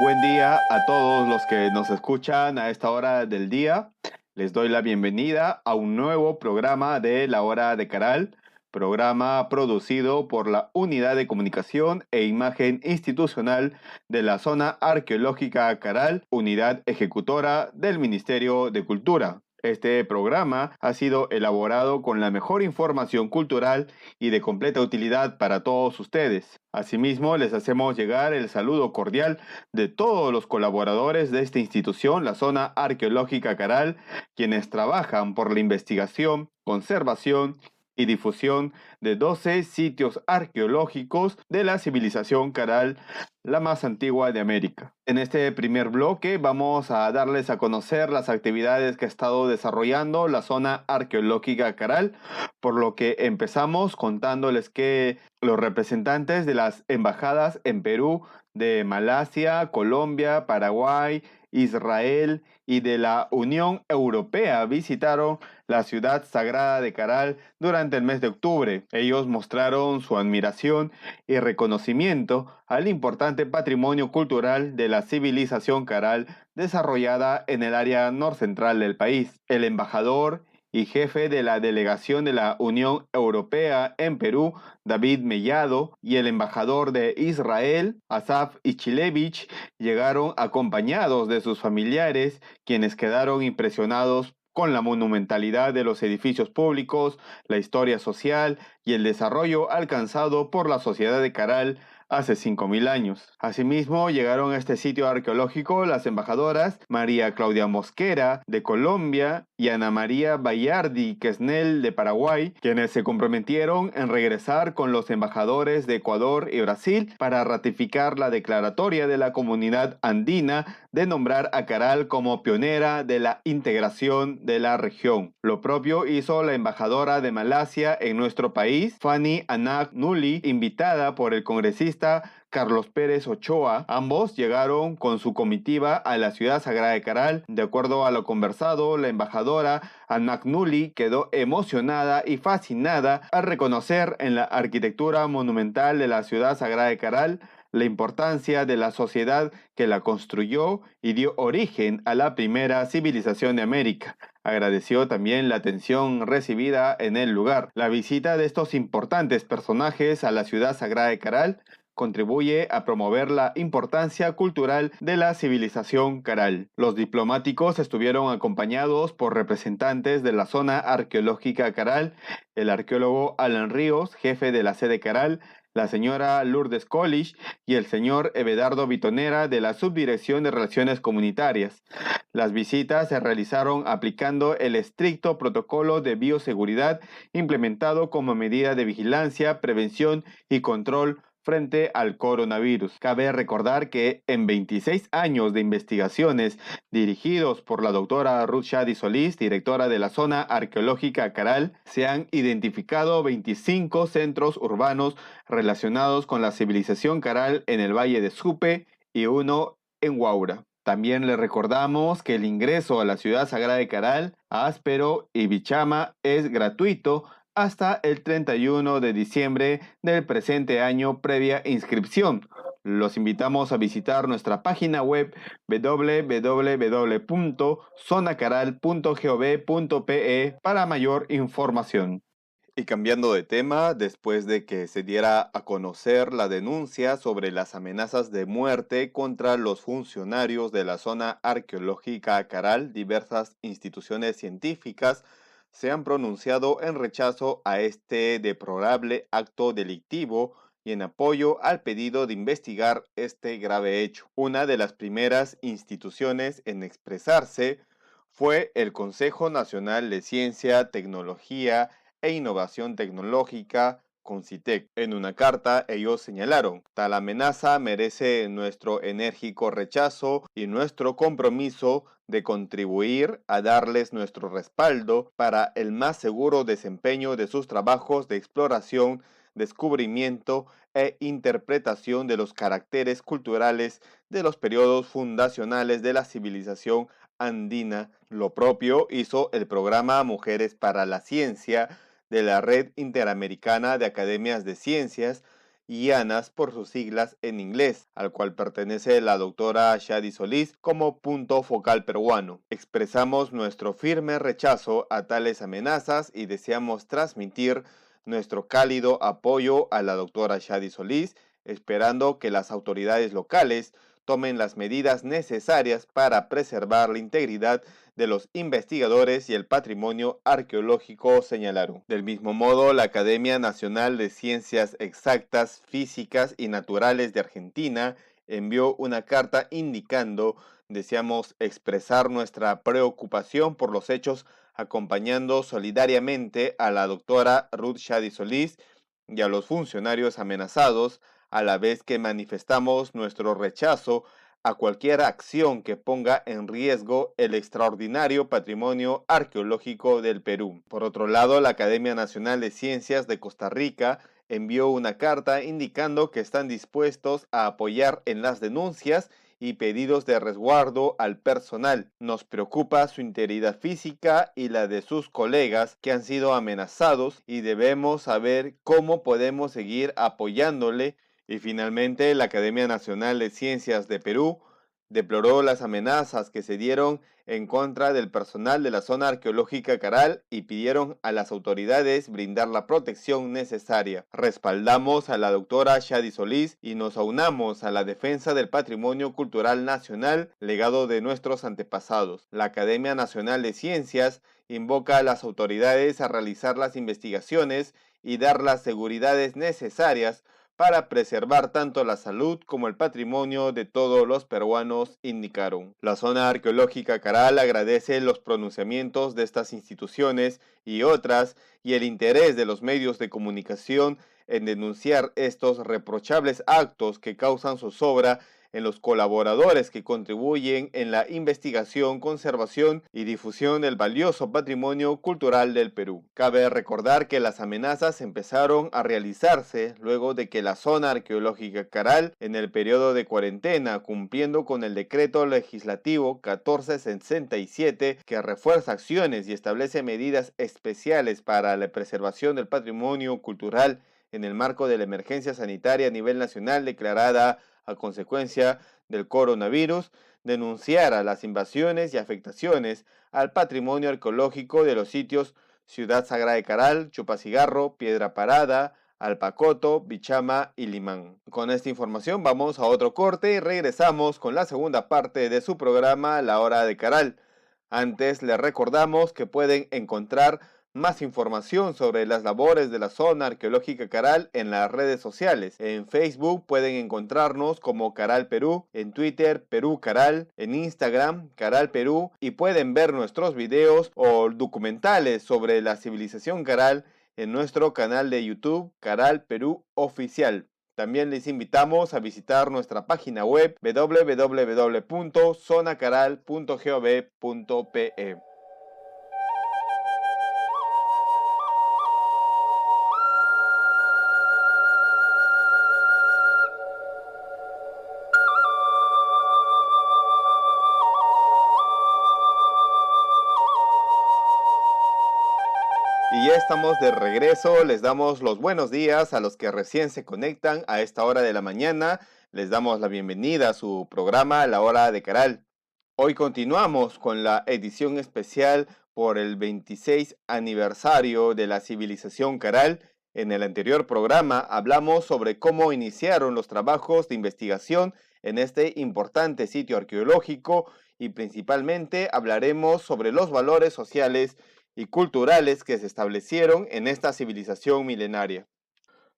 Buen día a todos los que nos escuchan a esta hora del día. Les doy la bienvenida a un nuevo programa de La Hora de Caral, programa producido por la Unidad de Comunicación e Imagen Institucional de la Zona Arqueológica Caral, unidad ejecutora del Ministerio de Cultura. Este programa ha sido elaborado con la mejor información cultural y de completa utilidad para todos ustedes. Asimismo, les hacemos llegar el saludo cordial de todos los colaboradores de esta institución, la Zona Arqueológica Caral, quienes trabajan por la investigación, conservación y difusión de 12 sitios arqueológicos de la civilización Caral, la más antigua de América. En este primer bloque vamos a darles a conocer las actividades que ha estado desarrollando la Zona Arqueológica Caral, por lo que empezamos contándoles que los representantes de las embajadas en Perú, de Malasia, Colombia, Paraguay, Israel y de la Unión Europea visitaron la ciudad sagrada de Caral durante el mes de octubre. Ellos mostraron su admiración y reconocimiento al importante patrimonio cultural de la civilización Caral desarrollada en el área norcentral del país. El embajador y jefe de la delegación de la Unión Europea en Perú, David Mellado, y el embajador de Israel, Asaf Ichilevich, llegaron acompañados de sus familiares, quienes quedaron impresionados con la monumentalidad de los edificios públicos, la historia social y el desarrollo alcanzado por la sociedad de Caral hace 5.000 años. Asimismo, llegaron a este sitio arqueológico las embajadoras María Claudia Mosquera de Colombia y Ana María Bayardi Quesnel de Paraguay, quienes se comprometieron en regresar con los embajadores de Ecuador y Brasil para ratificar la declaratoria de la Comunidad Andina de nombrar a Caral como pionera de la integración de la región. Lo propio hizo la embajadora de Malasia en nuestro país, Fanny Anak Nuli, invitada por el congresista Carlos Pérez Ochoa. Ambos llegaron con su comitiva a la ciudad sagrada de Caral. De acuerdo a lo conversado, la embajadora Anak Nuli quedó emocionada y fascinada al reconocer en la arquitectura monumental de la ciudad sagrada de Caral la importancia de la sociedad que la construyó y dio origen a la primera civilización de América. Agradeció también la atención recibida en el lugar. La visita de estos importantes personajes a la ciudad sagrada de Caral contribuye a promover la importancia cultural de la civilización Caral. Los diplomáticos estuvieron acompañados por representantes de la zona arqueológica Caral, el arqueólogo Alan Ríos, jefe de la sede Caral, la señora Lourdes Collich y el señor Evedardo Vitonera de la Subdirección de Relaciones Comunitarias. Las visitas se realizaron aplicando el estricto protocolo de bioseguridad implementado como medida de vigilancia, prevención y control frente al coronavirus. Cabe recordar que en 26 años de investigaciones dirigidos por la doctora Ruth Shadi Solís, directora de la Zona Arqueológica Caral, se han identificado 25 centros urbanos relacionados con la civilización Caral en el Valle de Supe y uno en Huaura. También le recordamos que el ingreso a la ciudad sagrada de Caral, Áspero y Bichama es gratuito hasta el 31 de diciembre del presente año previa inscripción. Los invitamos a visitar nuestra página web www.zonacaral.gov.pe para mayor información. Y cambiando de tema, después de que se diera a conocer la denuncia sobre las amenazas de muerte contra los funcionarios de la zona arqueológica Caral, diversas instituciones científicas se han pronunciado en rechazo a este deplorable acto delictivo y en apoyo al pedido de investigar este grave hecho. Una de las primeras instituciones en expresarse fue el Consejo Nacional de Ciencia, Tecnología e Innovación Tecnológica, CONCITEC. En una carta ellos señalaron: tal amenaza merece nuestro enérgico rechazo y nuestro compromiso de contribuir a darles nuestro respaldo para el más seguro desempeño de sus trabajos de exploración, descubrimiento e interpretación de los caracteres culturales de los periodos fundacionales de la civilización andina. Lo propio hizo el programa Mujeres para la Ciencia de la Red Interamericana de Academias de Ciencias y ANAS por sus siglas en inglés, al cual pertenece la doctora Shadi Solís como punto focal peruano. Expresamos nuestro firme rechazo a tales amenazas y deseamos transmitir nuestro cálido apoyo a la doctora Shadi Solís, esperando que las autoridades locales tomen las medidas necesarias para preservar la integridad de los investigadores y el patrimonio arqueológico, señalaron. Del mismo modo, la Academia Nacional de Ciencias Exactas, Físicas y Naturales de Argentina envió una carta indicando: deseamos expresar nuestra preocupación por los hechos, acompañando solidariamente a la doctora Ruth Shadi Solís y a los funcionarios amenazados, a la vez que manifestamos nuestro rechazo a cualquier acción que ponga en riesgo el extraordinario patrimonio arqueológico del Perú. Por otro lado, la Academia Nacional de Ciencias de Costa Rica envió una carta indicando que están dispuestos a apoyar en las denuncias y pedidos de resguardo al personal. Nos preocupa su integridad física y la de sus colegas que han sido amenazados y debemos saber cómo podemos seguir apoyándole. Y finalmente, la Academia Nacional de Ciencias de Perú deploró las amenazas que se dieron en contra del personal de la zona arqueológica Caral y pidieron a las autoridades brindar la protección necesaria. Respaldamos a la doctora Shadi Solís y nos aunamos a la defensa del patrimonio cultural nacional, legado de nuestros antepasados. La Academia Nacional de Ciencias invoca a las autoridades a realizar las investigaciones y dar las seguridades necesarias para preservar tanto la salud como el patrimonio de todos los peruanos, indicaron. La zona arqueológica Caral agradece los pronunciamientos de estas instituciones y otras y el interés de los medios de comunicación en denunciar estos reprochables actos que causan zozobra en los colaboradores que contribuyen en la investigación, conservación y difusión del valioso patrimonio cultural del Perú. Cabe recordar que las amenazas empezaron a realizarse luego de que la zona arqueológica Caral, en el periodo de cuarentena, cumpliendo con el decreto legislativo 1467 que refuerza acciones y establece medidas especiales para la preservación del patrimonio cultural en el marco de la emergencia sanitaria a nivel nacional declarada a consecuencia del coronavirus, denunciara las invasiones y afectaciones al patrimonio arqueológico de los sitios Ciudad Sagrada de Caral, Chupacigarro, Piedra Parada, Alpacoto, Bichama y Limán. Con esta información vamos a otro corte y regresamos con la segunda parte de su programa La Hora de Caral. Antes les recordamos que pueden encontrar más información sobre las labores de la zona arqueológica Caral en las redes sociales. En Facebook pueden encontrarnos como Caral Perú, en Twitter Perú Caral, en Instagram Caral Perú y pueden ver nuestros videos o documentales sobre la civilización Caral en nuestro canal de YouTube Caral Perú Oficial. También les invitamos a visitar nuestra página web www.zonacaral.gov.pe. Y ya estamos de regreso, les damos los buenos días a los que recién se conectan a esta hora de la mañana, les damos la bienvenida a su programa La Hora de Caral. Hoy continuamos con la edición especial por el 26 aniversario de la civilización Caral. En el anterior programa hablamos sobre cómo iniciaron los trabajos de investigación en este importante sitio arqueológico y principalmente hablaremos sobre los valores sociales y culturales que se establecieron en esta civilización milenaria.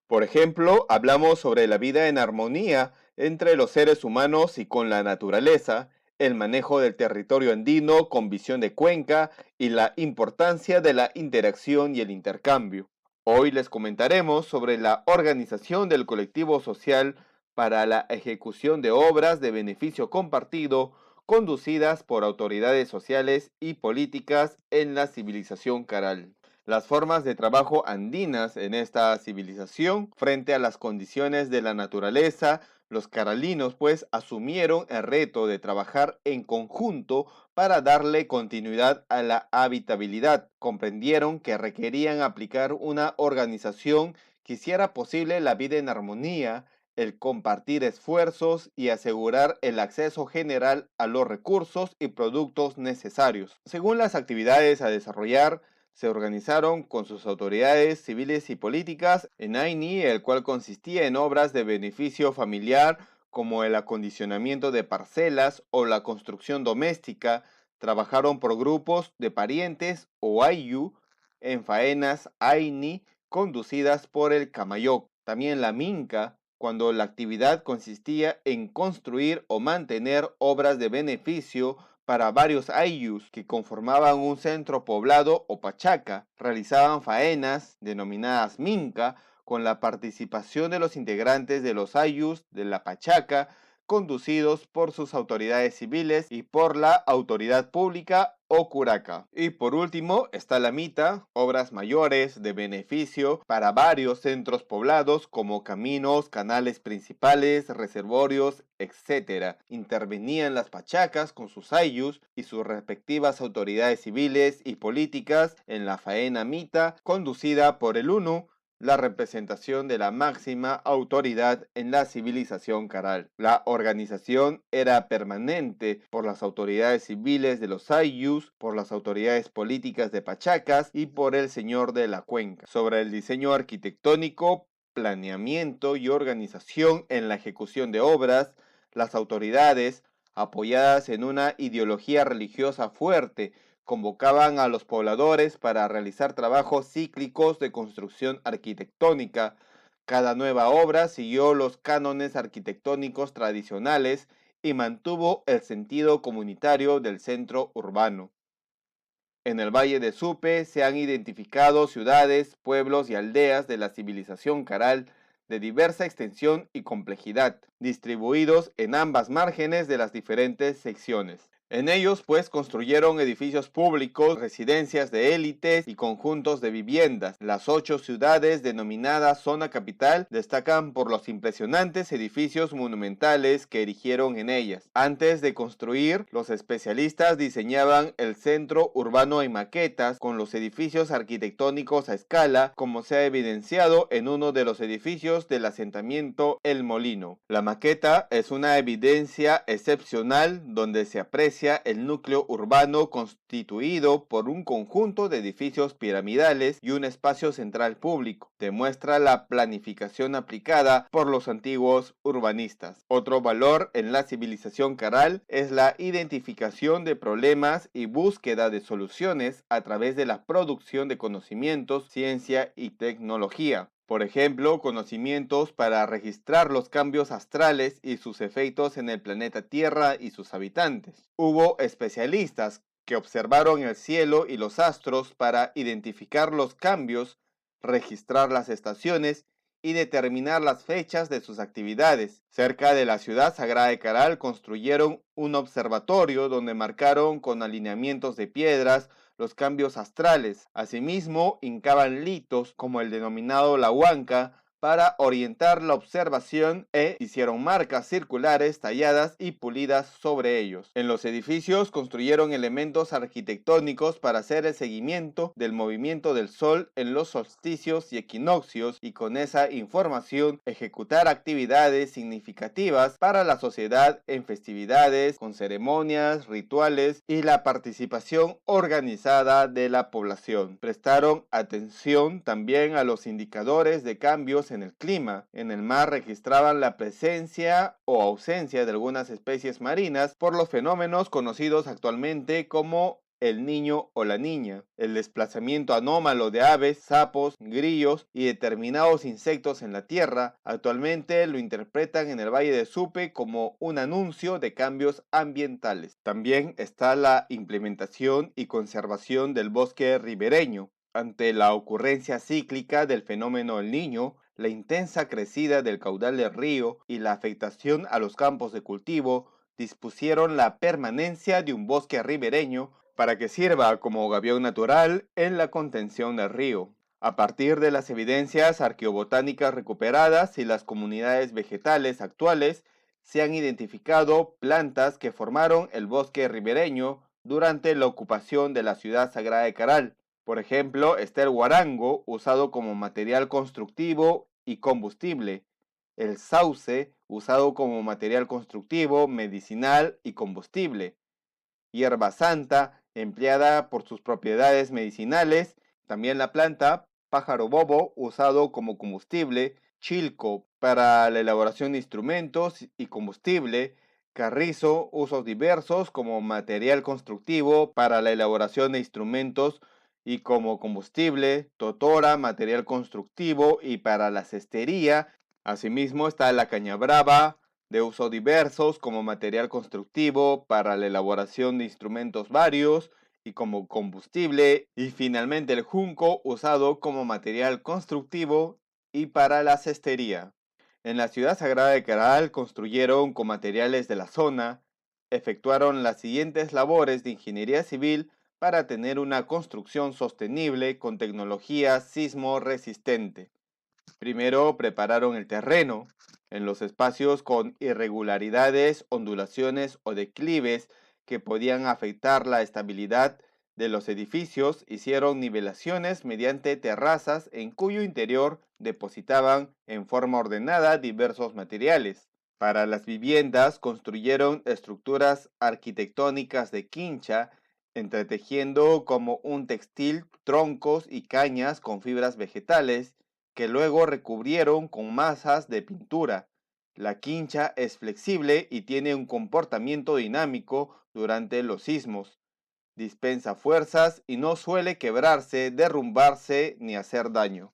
Por ejemplo, hablamos sobre la vida en armonía entre los seres humanos y con la naturaleza, el manejo del territorio andino con visión de cuenca y la importancia de la interacción y el intercambio. Hoy les comentaremos sobre la organización del colectivo social para la ejecución de obras de beneficio compartido conducidas por autoridades sociales y políticas en la civilización Caral. Las formas de trabajo andinas en esta civilización frente a las condiciones de la naturaleza, los caralinos pues asumieron el reto de trabajar en conjunto para darle continuidad a la habitabilidad. Comprendieron que requerían aplicar una organización que hiciera posible la vida en armonía, el compartir esfuerzos y asegurar el acceso general a los recursos y productos necesarios. Según las actividades a desarrollar, se organizaron con sus autoridades civiles y políticas en AINI, el cual consistía en obras de beneficio familiar como el acondicionamiento de parcelas o la construcción doméstica. Trabajaron por grupos de parientes o AIU en faenas AINI conducidas por el Camayoc. También la Minca, cuando la actividad consistía en construir o mantener obras de beneficio para varios ayllus que conformaban un centro poblado o pachaca. Realizaban faenas denominadas minca con la participación de los integrantes de los ayllus de la pachaca, conducidos por sus autoridades civiles y por la autoridad pública o curaca. Y por último está la mita, obras mayores de beneficio para varios centros poblados como caminos, canales principales, reservorios, etc. Intervenían las pachacas con sus ayllus y sus respectivas autoridades civiles y políticas en la faena mita conducida por el UNU, la representación de la máxima autoridad en la civilización caral. La organización era permanente por las autoridades civiles de los ayllus, por las autoridades políticas de Pachacas y por el señor de la cuenca. Sobre el diseño arquitectónico, planeamiento y organización en la ejecución de obras, las autoridades, apoyadas en una ideología religiosa fuerte, convocaban a los pobladores para realizar trabajos cíclicos de construcción arquitectónica. Cada nueva obra siguió los cánones arquitectónicos tradicionales y mantuvo el sentido comunitario del centro urbano. En el Valle de Supe se han identificado ciudades, pueblos y aldeas de la civilización caral de diversa extensión y complejidad, distribuidos en ambas márgenes de las diferentes secciones. En ellos, pues, construyeron edificios públicos, residencias de élites y conjuntos de viviendas. Las 8 ciudades denominadas zona capital destacan por los impresionantes edificios monumentales que erigieron en ellas. Antes de construir, los especialistas diseñaban el centro urbano en maquetas con los edificios arquitectónicos a escala, como se ha evidenciado en uno de los edificios del asentamiento El Molino. La maqueta es una evidencia excepcional donde se aprecia el núcleo urbano constituido por un conjunto de edificios piramidales y un espacio central público. Demuestra la planificación aplicada por los antiguos urbanistas. Otro valor en la civilización caral es la identificación de problemas y búsqueda de soluciones a través de la producción de conocimientos, ciencia y tecnología. Por ejemplo, conocimientos para registrar los cambios astrales y sus efectos en el planeta Tierra y sus habitantes. Hubo especialistas que observaron el cielo y los astros para identificar los cambios, registrar las estaciones y determinar las fechas de sus actividades. Cerca de la ciudad sagrada de Caral construyeron un observatorio donde marcaron con alineamientos de piedras los cambios astrales. Asimismo, hincaban litos como el denominado La Huanca para orientar la observación e hicieron marcas circulares talladas y pulidas sobre ellos. En los edificios construyeron elementos arquitectónicos para hacer el seguimiento del movimiento del sol en los solsticios y equinoccios y con esa información ejecutar actividades significativas para la sociedad en festividades, con ceremonias, rituales y la participación organizada de la población. Prestaron atención también a los indicadores de cambios en el clima. En el mar registraban la presencia o ausencia de algunas especies marinas por los fenómenos conocidos actualmente como el niño o la niña, el desplazamiento anómalo de aves, sapos, grillos y determinados insectos en la tierra. Actualmente lo interpretan en el Valle de Supe como un anuncio de cambios ambientales. También está la implementación y conservación del bosque ribereño. Ante la ocurrencia cíclica del fenómeno El Niño, la intensa crecida del caudal del río y la afectación a los campos de cultivo dispusieron la permanencia de un bosque ribereño para que sirva como gabión natural en la contención del río. A partir de las evidencias arqueobotánicas recuperadas y las comunidades vegetales actuales, se han identificado plantas que formaron el bosque ribereño durante la ocupación de la ciudad sagrada de Caral. Por ejemplo, está el guarango, usado como material constructivo y combustible. El sauce, usado como material constructivo, medicinal y combustible. Hierba santa, empleada por sus propiedades medicinales. También la planta pájaro bobo, usado como combustible. Chilco, para la elaboración de instrumentos y combustible. Carrizo, usos diversos como material constructivo para la elaboración de instrumentos y como combustible. Totora, material constructivo y para la cestería. Asimismo está la caña brava, de uso diversos como material constructivo para la elaboración de instrumentos varios y como combustible, y finalmente el junco, usado como material constructivo y para la cestería. En la ciudad sagrada de Caral construyeron con materiales de la zona, efectuaron las siguientes labores de ingeniería civil para tener una construcción sostenible con tecnología sismo resistente. Primero prepararon el terreno. En los espacios con irregularidades, ondulaciones o declives que podían afectar la estabilidad de los edificios, hicieron nivelaciones mediante terrazas en cuyo interior depositaban en forma ordenada diversos materiales. Para las viviendas construyeron estructuras arquitectónicas de quincha, entretejiendo como un textil troncos y cañas con fibras vegetales que luego recubrieron con masas de pintura. La quincha es flexible y tiene un comportamiento dinámico durante los sismos. Dispensa fuerzas y no suele quebrarse, derrumbarse ni hacer daño.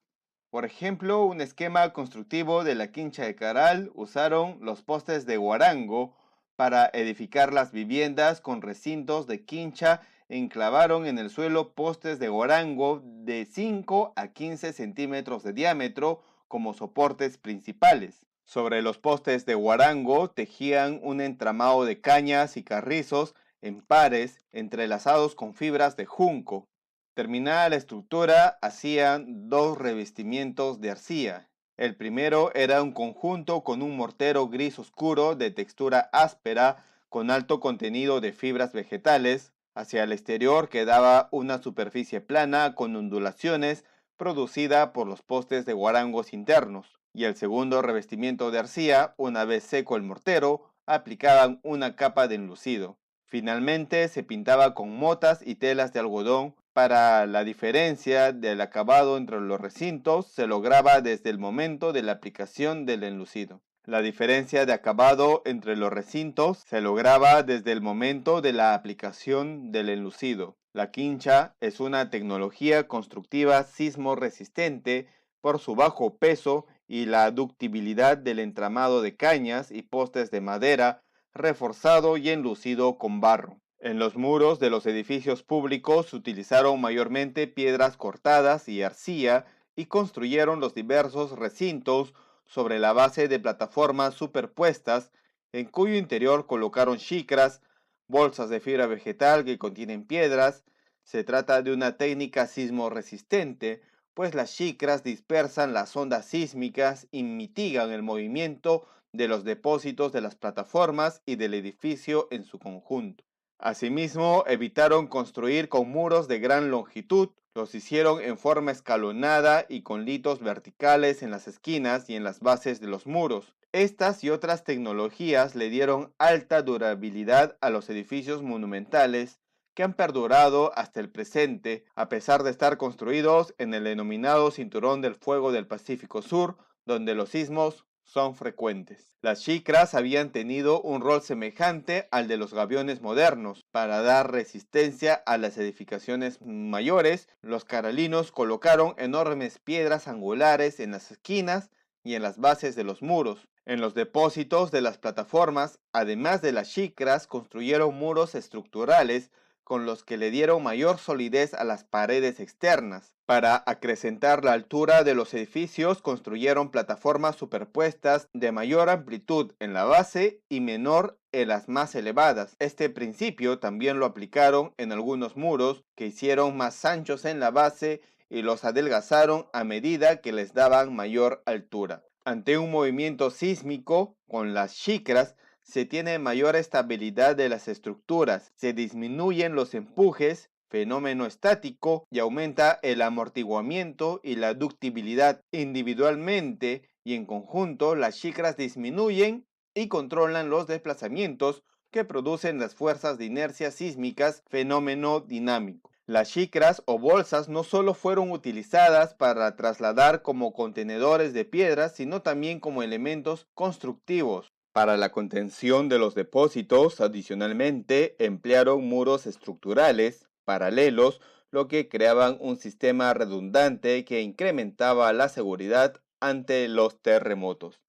Por ejemplo, un esquema constructivo de la quincha de Caral usaron los postes de guarango para edificar las viviendas con recintos de quincha e enclavaron en el suelo postes de guarango de 5 a 15 centímetros de diámetro como soportes principales. Sobre los postes de guarango tejían un entramado de cañas y carrizos en pares entrelazados con fibras de junco. Terminada la estructura, hacían dos revestimientos de arcilla. El primero era un conjunto con un mortero gris oscuro de textura áspera con alto contenido de fibras vegetales. Hacia el exterior quedaba una superficie plana con ondulaciones producida por los postes de guarangos internos. Y el segundo revestimiento de arcilla, una vez seco el mortero, aplicaban una capa de enlucido. Finalmente se pintaba con motas y telas de algodón. Para la diferencia del acabado entre los recintos se lograba desde el momento de la aplicación del enlucido. La diferencia de acabado entre los recintos se lograba desde el momento de la aplicación del enlucido. La quincha es una tecnología constructiva sismo resistente por su bajo peso y la ductibilidad del entramado de cañas y postes de madera reforzado y enlucido con barro. En los muros de los edificios públicos se utilizaron mayormente piedras cortadas y arcilla y construyeron los diversos recintos sobre la base de plataformas superpuestas en cuyo interior colocaron xicras, bolsas de fibra vegetal que contienen piedras. Se trata de una técnica sismo resistente, pues las xicras dispersan las ondas sísmicas y mitigan el movimiento de los depósitos de las plataformas y del edificio en su conjunto. Asimismo, evitaron construir con muros de gran longitud, los hicieron en forma escalonada y con litos verticales en las esquinas y en las bases de los muros. Estas y otras tecnologías le dieron alta durabilidad a los edificios monumentales que han perdurado hasta el presente, a pesar de estar construidos en el denominado Cinturón del Fuego del Pacífico Sur, donde los sismos son frecuentes. Las xicras habían tenido un rol semejante al de los gaviones modernos. Para dar resistencia a las edificaciones mayores, los caralinos colocaron enormes piedras angulares en las esquinas y en las bases de los muros. En los depósitos de las plataformas, además de las xicras, construyeron muros estructurales con los que le dieron mayor solidez a las paredes externas. Para acrecentar la altura de los edificios, construyeron plataformas superpuestas de mayor amplitud en la base y menor en las más elevadas. Este principio también lo aplicaron en algunos muros que hicieron más anchos en la base y los adelgazaron a medida que les daban mayor altura. Ante un movimiento sísmico, con las xicras se tiene mayor estabilidad de las estructuras, se disminuyen los empujes, fenómeno estático, y aumenta el amortiguamiento y la ductibilidad. Individualmente y en conjunto, las shikras disminuyen y controlan los desplazamientos que producen las fuerzas de inercia sísmicas, fenómeno dinámico. Las shikras o bolsas no solo fueron utilizadas para trasladar como contenedores de piedras, sino también como elementos constructivos. Para la contención de los depósitos, adicionalmente, emplearon muros estructurales paralelos, lo que creaban un sistema redundante que incrementaba la seguridad ante los terremotos.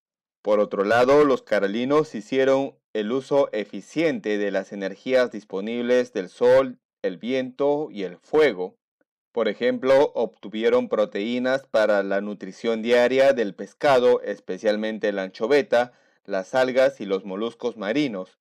Por otro lado, los carolinos hicieron el uso eficiente de las energías disponibles del sol, el viento y el fuego. Por ejemplo, obtuvieron proteínas para la nutrición diaria del pescado, especialmente la anchoveta, las algas y los moluscos marinos,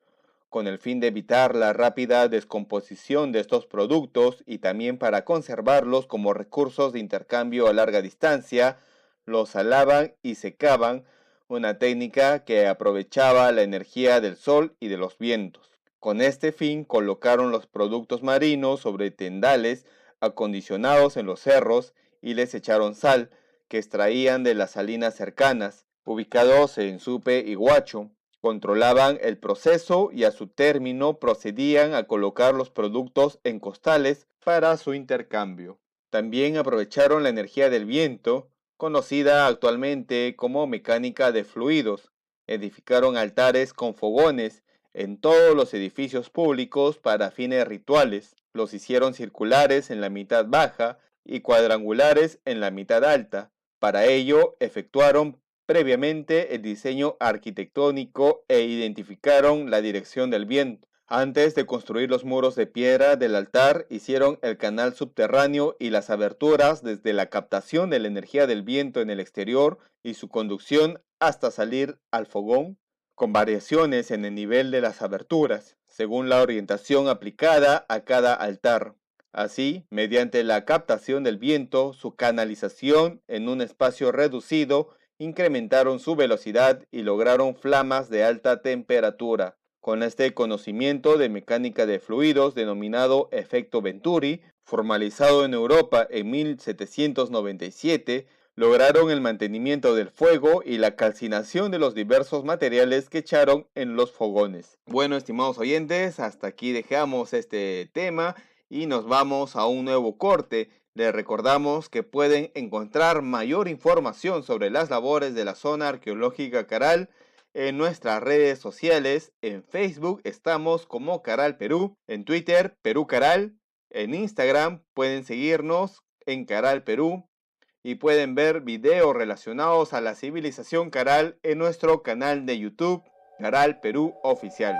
con el fin de evitar la rápida descomposición de estos productos y también para conservarlos como recursos de intercambio a larga distancia. Los salaban y secaban, una técnica que aprovechaba la energía del sol y de los vientos. Con este fin colocaron los productos marinos sobre tendales acondicionados en los cerros y les echaron sal, que extraían de las salinas cercanas, ubicados en Supe y Huacho. Controlaban el proceso y a su término procedían a colocar los productos en costales para su intercambio. También aprovecharon la energía del viento, conocida actualmente como mecánica de fluidos. Edificaron altares con fogones en todos los edificios públicos para fines rituales. Los hicieron circulares en la mitad baja y cuadrangulares en la mitad alta. Para ello, efectuaron previamente el diseño arquitectónico e identificaron la dirección del viento. Antes de construir los muros de piedra del altar, hicieron el canal subterráneo y las aberturas desde la captación de la energía del viento en el exterior y su conducción hasta salir al fogón, con variaciones en el nivel de las aberturas, según la orientación aplicada a cada altar. Así, mediante la captación del viento, su canalización en un espacio reducido, incrementaron su velocidad y lograron flamas de alta temperatura. Con este conocimiento de mecánica de fluidos denominado efecto Venturi, formalizado en Europa en 1797, lograron el mantenimiento del fuego y la calcinación de los diversos materiales que echaron en los fogones. Bueno, estimados oyentes, hasta aquí dejamos este tema y nos vamos a un nuevo corte. Les recordamos que pueden encontrar mayor información sobre las labores de la zona arqueológica Caral en nuestras redes sociales. En Facebook estamos como Caral Perú, en Twitter Perú Caral, en Instagram pueden seguirnos en Caral Perú y pueden ver videos relacionados a la civilización Caral en nuestro canal de YouTube Caral Perú Oficial.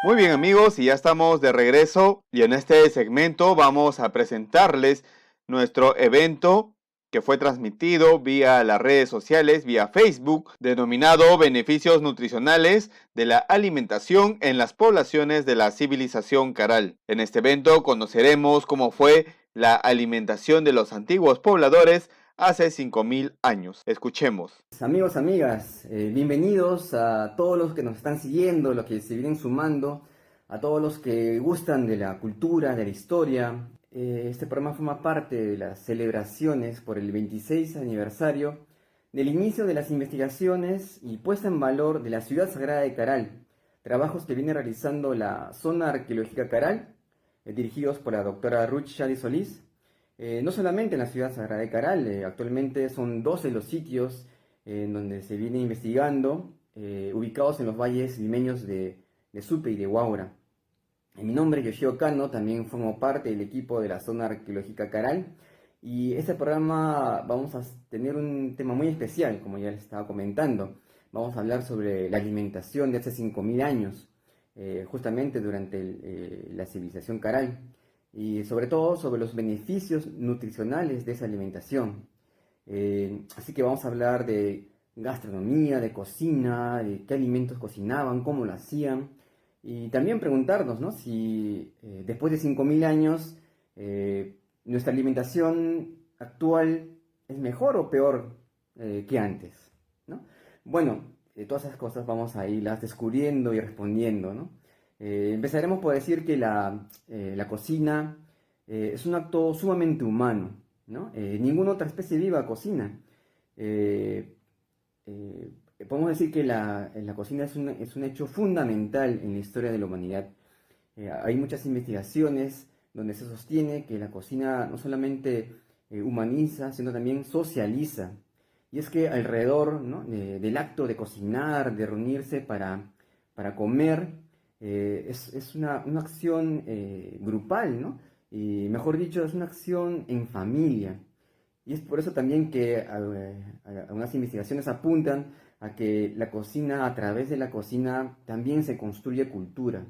Muy bien amigos, y ya estamos de regreso y en este segmento vamos a presentarles nuestro evento que fue transmitido vía las redes sociales, vía Facebook, denominado Beneficios Nutricionales de la Alimentación en las Poblaciones de la Civilización Caral. En este evento conoceremos cómo fue la alimentación de los antiguos pobladores hace 5000 años. Escuchemos. Amigos, amigas, bienvenidos a todos los que nos están siguiendo, los que se vienen sumando, a todos los que gustan de la cultura, de la historia. Este programa forma parte de las celebraciones por el 26 aniversario del inicio de las investigaciones y puesta en valor de la ciudad sagrada de Caral, trabajos que viene realizando la zona arqueológica Caral, dirigidos por la doctora Ruth Shadi Solís. No solamente en la ciudad sagrada de Caral, actualmente son 12 los sitios en donde se viene investigando, ubicados en los valles limeños de Supe y de Huaura. En mi nombre, Yoshio Kano, también formo parte del equipo de la zona arqueológica Caral, y este programa vamos a tener un tema muy especial, como ya les estaba comentando. Vamos a hablar sobre la alimentación de hace 5000 años, justamente durante la civilización Caral, y sobre todo sobre los beneficios nutricionales de esa alimentación. Así que vamos a hablar de gastronomía, de cocina, de qué alimentos cocinaban, cómo lo hacían, Y también preguntarnos, ¿no? Si después de 5.000 años nuestra alimentación actual es mejor o peor que antes, ¿no? Bueno, todas esas cosas vamos a irlas descubriendo y respondiendo, ¿no? Empezaremos por decir que la cocina es un acto sumamente humano, ¿no? Ninguna otra especie viva cocina. Eh, Podemos decir que la cocina es un hecho fundamental en la historia de la humanidad. Hay muchas investigaciones donde se sostiene que la cocina no solamente humaniza, sino también socializa. Y es que alrededor, ¿no?, del acto de cocinar, de reunirse para comer, es una acción grupal, ¿no? Y mejor dicho, es una acción en familia. Y es por eso también que algunas investigaciones apuntan a que la cocina, a través de la cocina, también se construye cultura.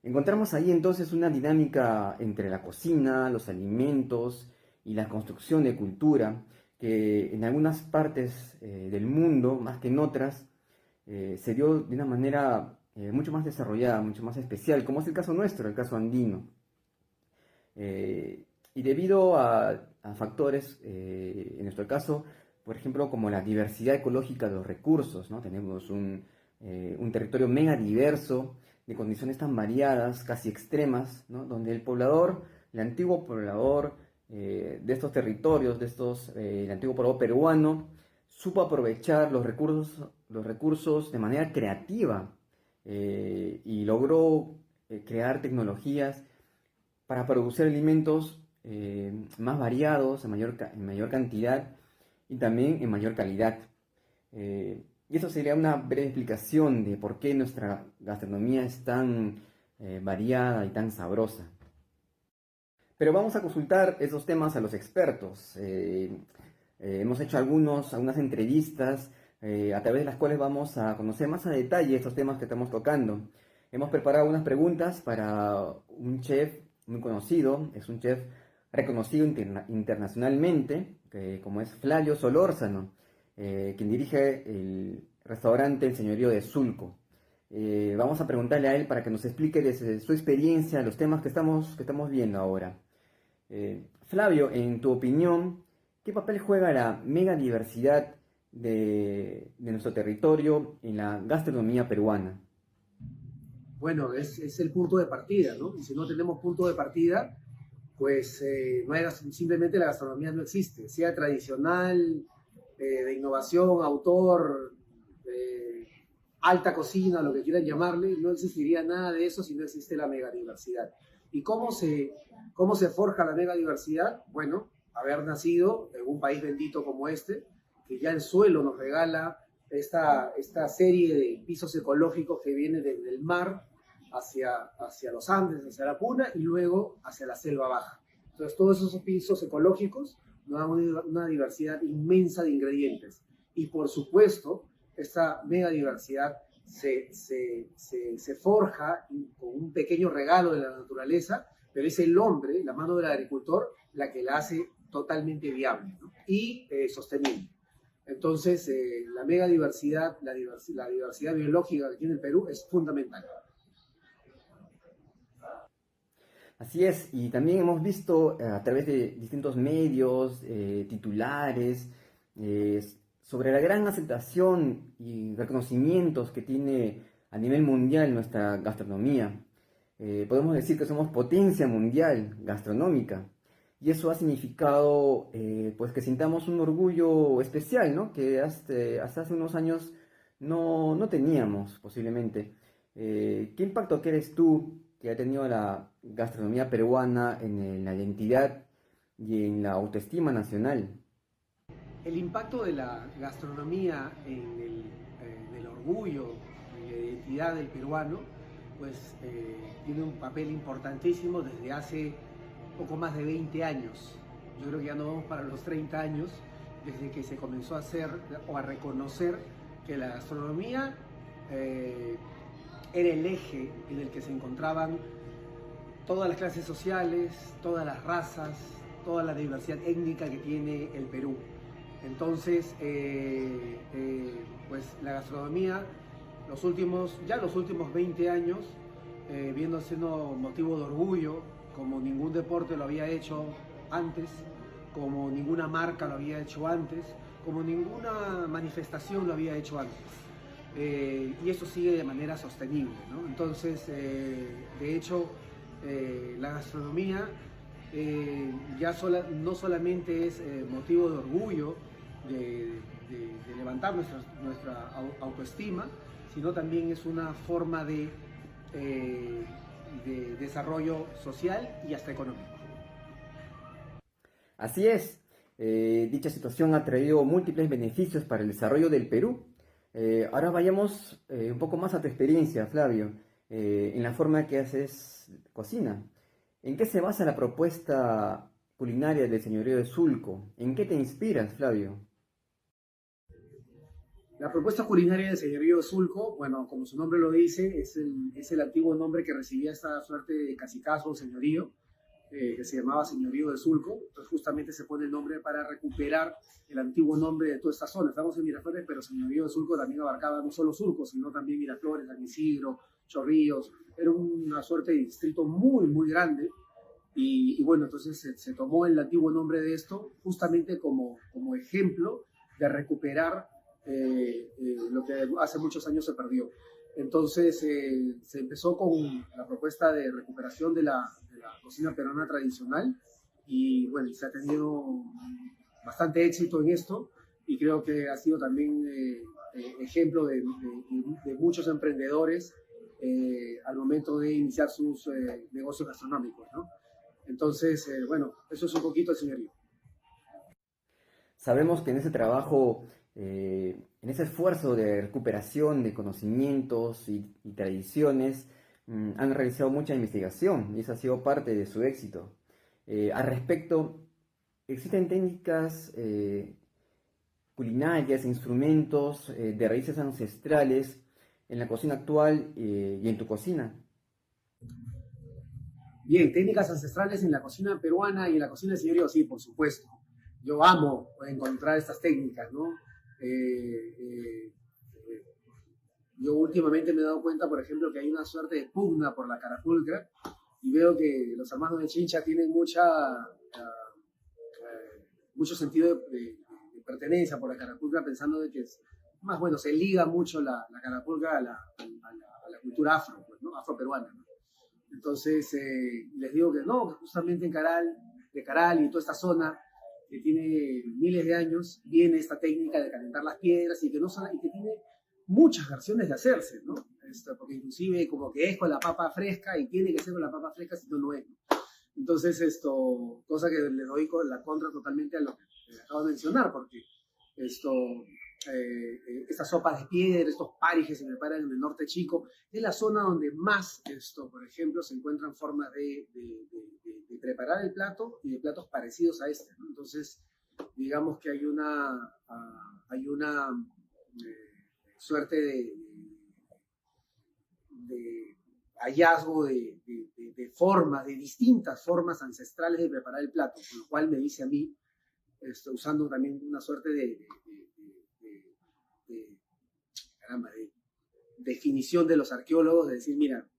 Encontramos ahí entonces una dinámica entre la cocina, los alimentos y la construcción de cultura, que en algunas partes del mundo, más que en otras, se dio de una manera mucho más desarrollada, mucho más especial, como es el caso nuestro, el caso andino. Y debido a factores, en nuestro caso, por ejemplo, como la diversidad ecológica de los recursos, ¿no? Tenemos un territorio mega diverso, de condiciones tan variadas, casi extremas, ¿no? Donde el antiguo poblador de estos territorios, el antiguo poblador peruano, supo aprovechar los recursos de manera creativa y logró crear tecnologías para producir alimentos más variados, en mayor cantidad y también en mayor calidad. Y eso sería una breve explicación de por qué nuestra gastronomía es tan variada y tan sabrosa. Pero vamos a consultar esos temas a los expertos. Hemos hecho algunas entrevistas a través de las cuales vamos a conocer más a detalle estos temas que estamos tocando. Hemos preparado unas preguntas para un chef muy conocido, es un chef reconocido internacionalmente, como es Flavio Solórzano, quien dirige el restaurante El Señorío de Sulco. Vamos a preguntarle a él para que nos explique desde su experiencia los temas que estamos viendo ahora. Flavio, en tu opinión, ¿qué papel juega la megadiversidad de nuestro territorio en la gastronomía peruana? Bueno, es el punto de partida, ¿no? Y si no tenemos punto de partida, pues no hay, simplemente la gastronomía no existe, sea tradicional, de innovación, autor, alta cocina, lo que quieran llamarle, no existiría nada de eso si no existe la megadiversidad. ¿Y cómo se forja la megadiversidad? Bueno, haber nacido en un país bendito como este, que ya el suelo nos regala esta serie de pisos ecológicos que vienen desde el mar hacia los Andes, hacia la Puna y luego hacia la selva baja. Entonces todos esos pisos ecológicos nos dan una diversidad inmensa de ingredientes. Y por supuesto, esta megadiversidad se forja con un pequeño regalo de la naturaleza, pero es el hombre, la mano del agricultor, la que la hace totalmente viable, ¿no?, y sostenible. Entonces, la megadiversidad, la diversidad biológica que tiene el Perú es fundamental. Así es, y también hemos visto a través de distintos medios, titulares, sobre la gran aceptación y reconocimientos que tiene a nivel mundial nuestra gastronomía. Podemos decir que somos potencia mundial gastronómica, y eso ha significado pues que sintamos un orgullo especial, ¿no?, que hasta hace unos años no teníamos posiblemente. ¿Qué impacto crees tú que ha tenido la gastronomía peruana en la identidad y en la autoestima nacional? El impacto de la gastronomía en el orgullo, en la identidad del peruano, pues tiene un papel importantísimo desde hace poco más de 20 años. Yo creo que ya no vamos para los 30 años, desde que se comenzó a hacer o a reconocer que la gastronomía era el eje en el que se encontraban todas las clases sociales, todas las razas, toda la diversidad étnica que tiene el Perú. Entonces, pues la gastronomía, los últimos 20 años, viendo siendo motivo de orgullo, como ningún deporte lo había hecho antes, como ninguna marca lo había hecho antes, como ninguna manifestación lo había hecho antes. Y eso sigue de manera sostenible, ¿no? Entonces, de hecho, la gastronomía no solamente es motivo de orgullo, de levantar nuestra autoestima, sino también es una forma de desarrollo social y hasta económico. Así es, dicha situación ha traído múltiples beneficios para el desarrollo del Perú. Ahora vayamos un poco más a tu experiencia, Flavio, en la forma que haces cocina. ¿En qué se basa la propuesta culinaria del señorío de Sulco? ¿En qué te inspiras, Flavio? La propuesta culinaria del señorío de Sulco, bueno, como su nombre lo dice, es el antiguo nombre que recibía esta suerte de cacicazo o señorío, que se llamaba señorío de Sulco. Entonces justamente se pone el nombre para recuperar el antiguo nombre de toda esta zona. Estamos en Miraflores, pero señorío de Sulco también abarcaba no solo Sulco, sino también Miraflores, San Isidro, Chorrillos. Era una suerte de distrito muy, muy grande. Y bueno, entonces se tomó el antiguo nombre de esto justamente como ejemplo de recuperar lo que hace muchos años se perdió. Entonces se empezó con la propuesta de recuperación de la cocina peruana tradicional y bueno, se ha tenido bastante éxito en esto y creo que ha sido también ejemplo de muchos emprendedores al momento de iniciar sus negocios gastronómicos, ¿no? Entonces, bueno, eso es un poquito el señorío. Sabemos que en ese trabajo, en ese esfuerzo de recuperación de conocimientos y tradiciones, han realizado mucha investigación y esa ha sido parte de su éxito. Al respecto, ¿existen técnicas culinarias, instrumentos de raíces ancestrales en la cocina actual y en tu cocina? Bien, técnicas ancestrales en la cocina peruana y en la cocina del señorío, sí, por supuesto. Yo amo encontrar estas técnicas, ¿no? Yo últimamente me he dado cuenta, por ejemplo, que hay una suerte de pugna por la carapulcra y veo que los hermanos de Chincha tienen mucho sentido de pertenencia por la carapulcra, pensando de que es más bueno, se liga mucho la carapulcra a la cultura afro, pues, ¿no? Afroperuana, ¿no? Entonces, les digo que no, que justamente en Caral y toda esta zona que tiene miles de años, viene esta técnica de calentar las piedras y que tiene muchas versiones de hacerse, ¿no? Porque inclusive como que es con la papa fresca y tiene que ser con la papa fresca, si no, no es, ¿no? Entonces, cosa que le doy con la contra totalmente a lo que acabo de mencionar, porque estas sopas de piedra, estos paris que se preparan en el norte chico, es la zona donde más, por ejemplo, se encuentran formas de preparar el plato y de platos parecidos a este, ¿no? Entonces, digamos que hay una suerte de hallazgo de formas, de distintas formas ancestrales de preparar el plato, con lo cual me dice a mí, usando también una suerte de definición de los arqueólogos, de decir, mira,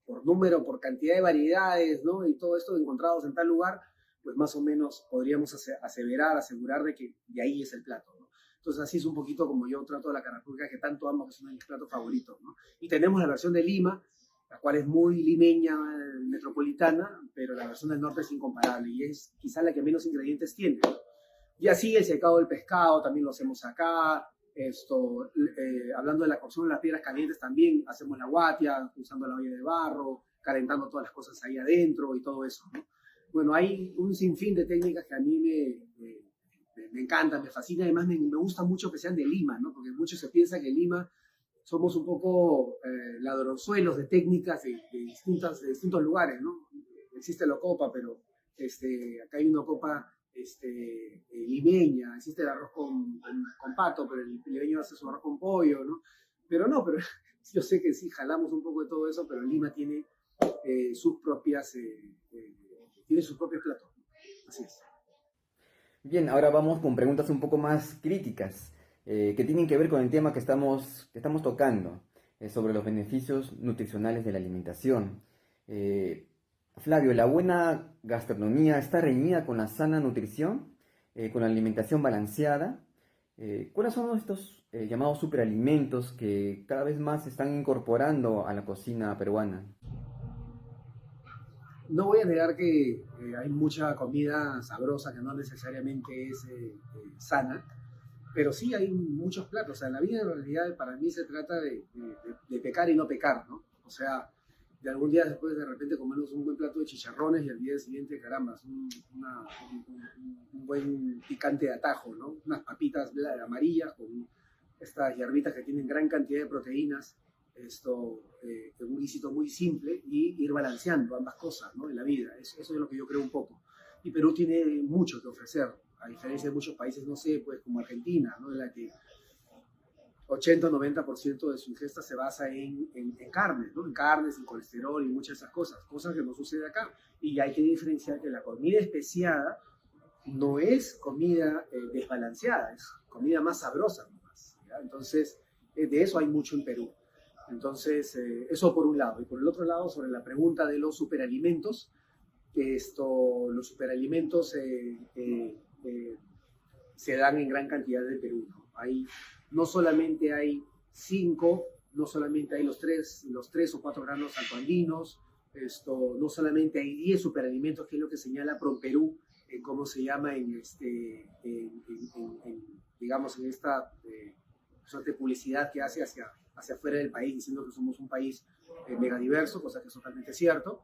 por número, por cantidad de variedades, ¿no? Y todo esto encontrados en tal lugar, pues más o menos podríamos asegurar de que de ahí es el plato, ¿no? Entonces así es un poquito como yo trato de la carapulcra, que tanto amo, que es uno de mis platos favoritos, ¿no? Y tenemos la versión de Lima, la cual es muy limeña, metropolitana, pero la versión del norte es incomparable y es quizá la que menos ingredientes tiene. Y así el secado del pescado también lo hacemos acá. Hablando de la cocción de las piedras calientes, también hacemos la guatia, usando la olla de barro, calentando todas las cosas ahí adentro y todo eso, ¿no? Bueno, hay un sinfín de técnicas que a mí me encantan, me fascinan, además me gusta mucho que sean de Lima, ¿no? Porque mucho se piensa que en Lima somos un poco ladronzuelos de técnicas de distintos lugares, ¿no? Existe la ocopa, pero acá hay una ocopa limeña, existe el arroz con pato, pero el limeño hace su arroz con pollo, ¿no? Pero yo sé que sí jalamos un poco de todo eso, pero Lima tiene sus propios platos. Así es. Bien, ahora vamos con preguntas un poco más críticas, que tienen que ver con el tema que estamos tocando. sobre los beneficios nutricionales de la alimentación. Flavio, ¿la buena gastronomía está reñida con la sana nutrición, con la alimentación balanceada? ¿Cuáles son estos llamados superalimentos que cada vez más se están incorporando a la cocina peruana? No voy a negar que hay mucha comida sabrosa que no necesariamente es sana, pero sí hay muchos platos. O sea, en la vida en realidad para mí se trata de pecar y no pecar, ¿no? O sea, de algún día después de repente comernos un buen plato de chicharrones y al día siguiente, caramba, un buen picante de atajo, ¿no? Unas papitas amarillas con estas hierbitas que tienen gran cantidad de proteínas, un guisito muy simple y ir balanceando ambas cosas, ¿no? En la vida. Eso es lo que yo creo un poco. Y Perú tiene mucho que ofrecer, a diferencia de muchos países, no sé, pues como Argentina, ¿no? En la que 80-90% de su ingesta se basa en carnes, ¿no? En carnes, en colesterol y muchas de esas cosas que no sucede acá. Y hay que diferenciar que la comida especiada no es comida desbalanceada, es comida más sabrosa nomás, ¿ya? Entonces, de eso hay mucho en Perú. Entonces, eso por un lado. Y por el otro lado, sobre la pregunta de los superalimentos, los superalimentos se dan en gran cantidad en Perú, ¿no? No solamente hay 5, no solamente hay los 3 o 4 granos altoandinos, no solamente hay 10 superalimentos, que es lo que señala ProPerú, cómo se llama digamos, en esta suerte de publicidad que hace hacia afuera del país, diciendo que somos un país megadiverso, cosa que es totalmente cierto.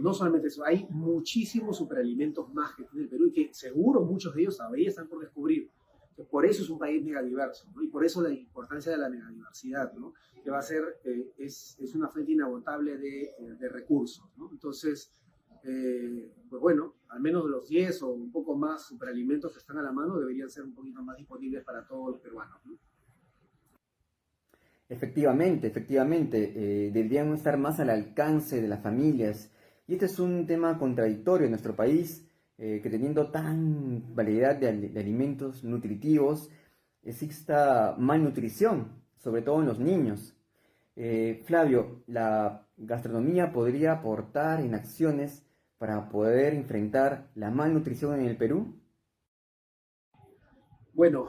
No solamente eso, hay muchísimos superalimentos más que tiene el Perú y que seguro muchos de ellos todavía están por descubrir. Por eso es un país megadiverso, ¿no? Y por eso la importancia de la megadiversidad, ¿no? Que va a ser, es una fuente inagotable de recursos, ¿no? Entonces, pues bueno, al menos los 10 o un poco más superalimentos que están a la mano deberían ser un poquito más disponibles para todos los peruanos, ¿no? Efectivamente, deberían estar más al alcance de las familias. Y este es un tema contradictorio en nuestro país, que teniendo tan variedad de alimentos nutritivos, exista malnutrición, sobre todo en los niños. Flavio, ¿la gastronomía podría aportar en acciones para poder enfrentar la malnutrición en el Perú? Bueno,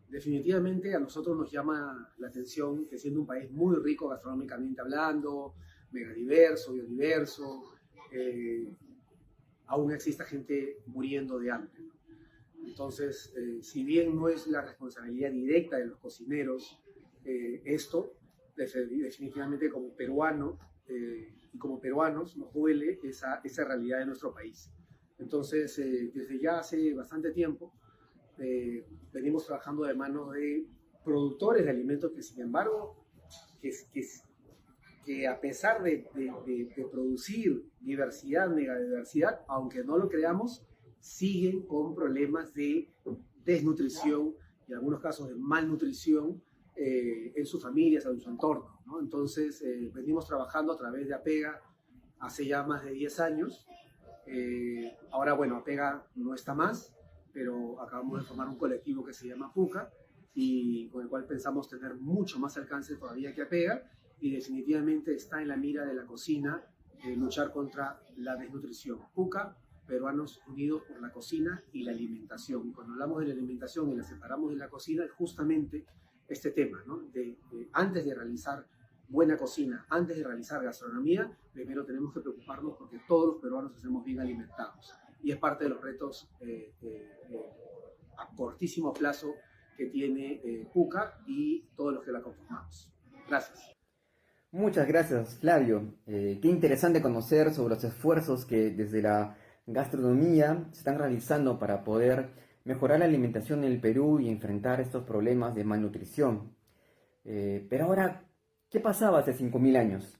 definitivamente a nosotros nos llama la atención que siendo un país muy rico gastronómicamente hablando, megadiverso, biodiverso, aún exista gente muriendo de hambre, ¿no? Entonces, si bien no es la responsabilidad directa de los cocineros, esto definitivamente como peruano y como peruanos nos duele esa realidad de nuestro país. Entonces, desde ya hace bastante tiempo, venimos trabajando de mano de productores de alimentos que, sin embargo, que a pesar de producir diversidad, megadiversidad, aunque no lo creamos, siguen con problemas de desnutrición y en algunos casos de malnutrición en sus familias, en su entorno, ¿no? Entonces, venimos trabajando a través de APEGA hace ya más de 10 años. Ahora, bueno, APEGA no está más, pero acabamos de formar un colectivo que se llama PUCA y con el cual pensamos tener mucho más alcance todavía que APEGA, y definitivamente está en la mira de la cocina luchar contra la desnutrición. PUCA, Peruanos Unidos por la Cocina y la Alimentación. Y cuando hablamos de la alimentación y la separamos de la cocina, es justamente este tema, ¿no? Antes de realizar buena cocina, antes de realizar gastronomía, primero tenemos que preocuparnos porque todos los peruanos estemos bien alimentados. Y es parte de los retos a cortísimo plazo que tiene PUCA y todos los que la conformamos. Gracias. Muchas gracias, Flavio. Qué interesante conocer sobre los esfuerzos que desde la gastronomía se están realizando para poder mejorar la alimentación en el Perú y enfrentar estos problemas de malnutrición. Pero ahora, ¿qué pasaba hace 5.000 años?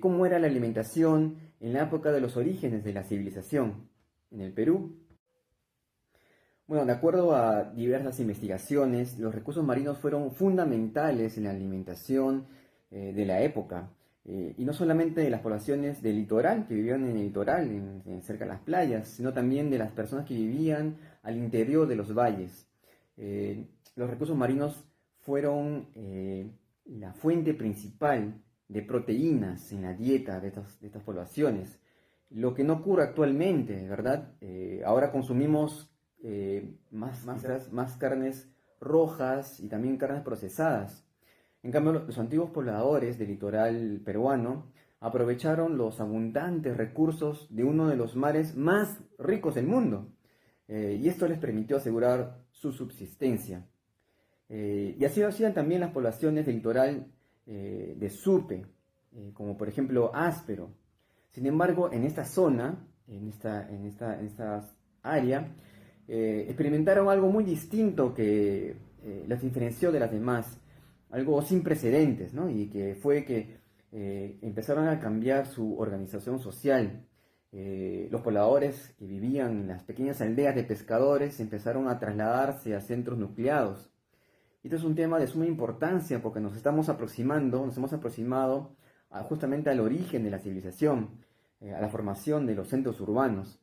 ¿Cómo era la alimentación en la época de los orígenes de la civilización en el Perú? Bueno, de acuerdo a diversas investigaciones, los recursos marinos fueron fundamentales en la alimentación de la época, y no solamente de las poblaciones del litoral, que vivían en el litoral, cerca de las playas, sino también de las personas que vivían al interior de los valles. Los recursos marinos fueron la fuente principal de proteínas en la dieta de estas poblaciones, lo que no ocurre actualmente, ¿verdad? Ahora consumimos más carnes rojas y también carnes procesadas. En cambio, los antiguos pobladores del litoral peruano aprovecharon los abundantes recursos de uno de los mares más ricos del mundo, y esto les permitió asegurar su subsistencia. Y así lo hacían también las poblaciones del litoral de Supe, como por ejemplo Áspero. Sin embargo, en esta zona, en esta área, experimentaron algo muy distinto que las diferenció de las demás, algo sin precedentes, ¿no? Y que fue que empezaron a cambiar su organización social. Los pobladores que vivían en las pequeñas aldeas de pescadores empezaron a trasladarse a centros nucleados. Este es un tema de suma importancia porque nos hemos aproximado justamente al origen de la civilización, a la formación de los centros urbanos.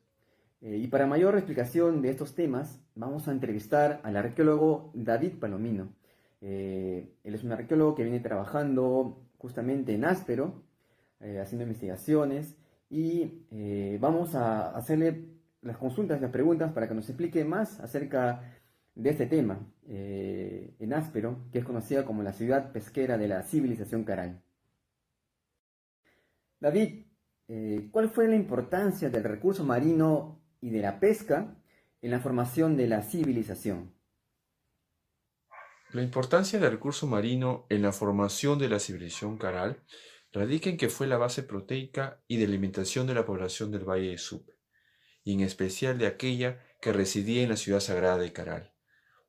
Y para mayor explicación de estos temas, vamos a entrevistar al arqueólogo David Palomino. Él es un arqueólogo que viene trabajando justamente en Áspero, haciendo investigaciones, y vamos a hacerle las consultas, las preguntas para que nos explique más acerca de este tema en Áspero, que es conocida como la ciudad pesquera de la civilización Caral. David, ¿cuál fue la importancia del recurso marino y de la pesca en la formación de la civilización? La importancia del recurso marino en la formación de la civilización Caral radica en que fue la base proteica y de alimentación de la población del Valle de Supe, y en especial de aquella que residía en la ciudad sagrada de Caral.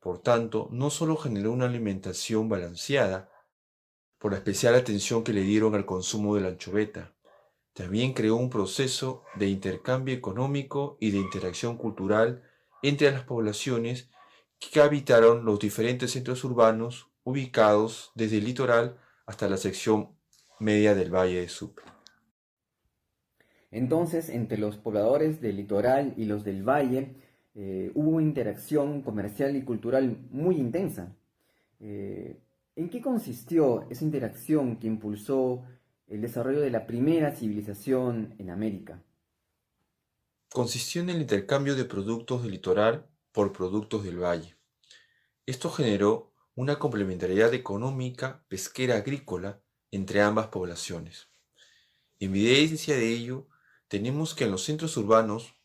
Por tanto, no solo generó una alimentación balanceada, por la especial atención que le dieron al consumo de la anchoveta, también creó un proceso de intercambio económico y de interacción cultural entre las poblaciones que habitaron los diferentes centros urbanos ubicados desde el litoral hasta la sección media del Valle de Supe. Entonces, entre los pobladores del litoral y los del valle, hubo una interacción comercial y cultural muy intensa. ¿En qué consistió esa interacción que impulsó el desarrollo de la primera civilización en América? Consistió en el intercambio de productos del litoral por productos del valle. Esto generó una complementariedad económica pesquera agrícola entre ambas poblaciones. En evidencia de ello, tenemos que en los centros urbanos,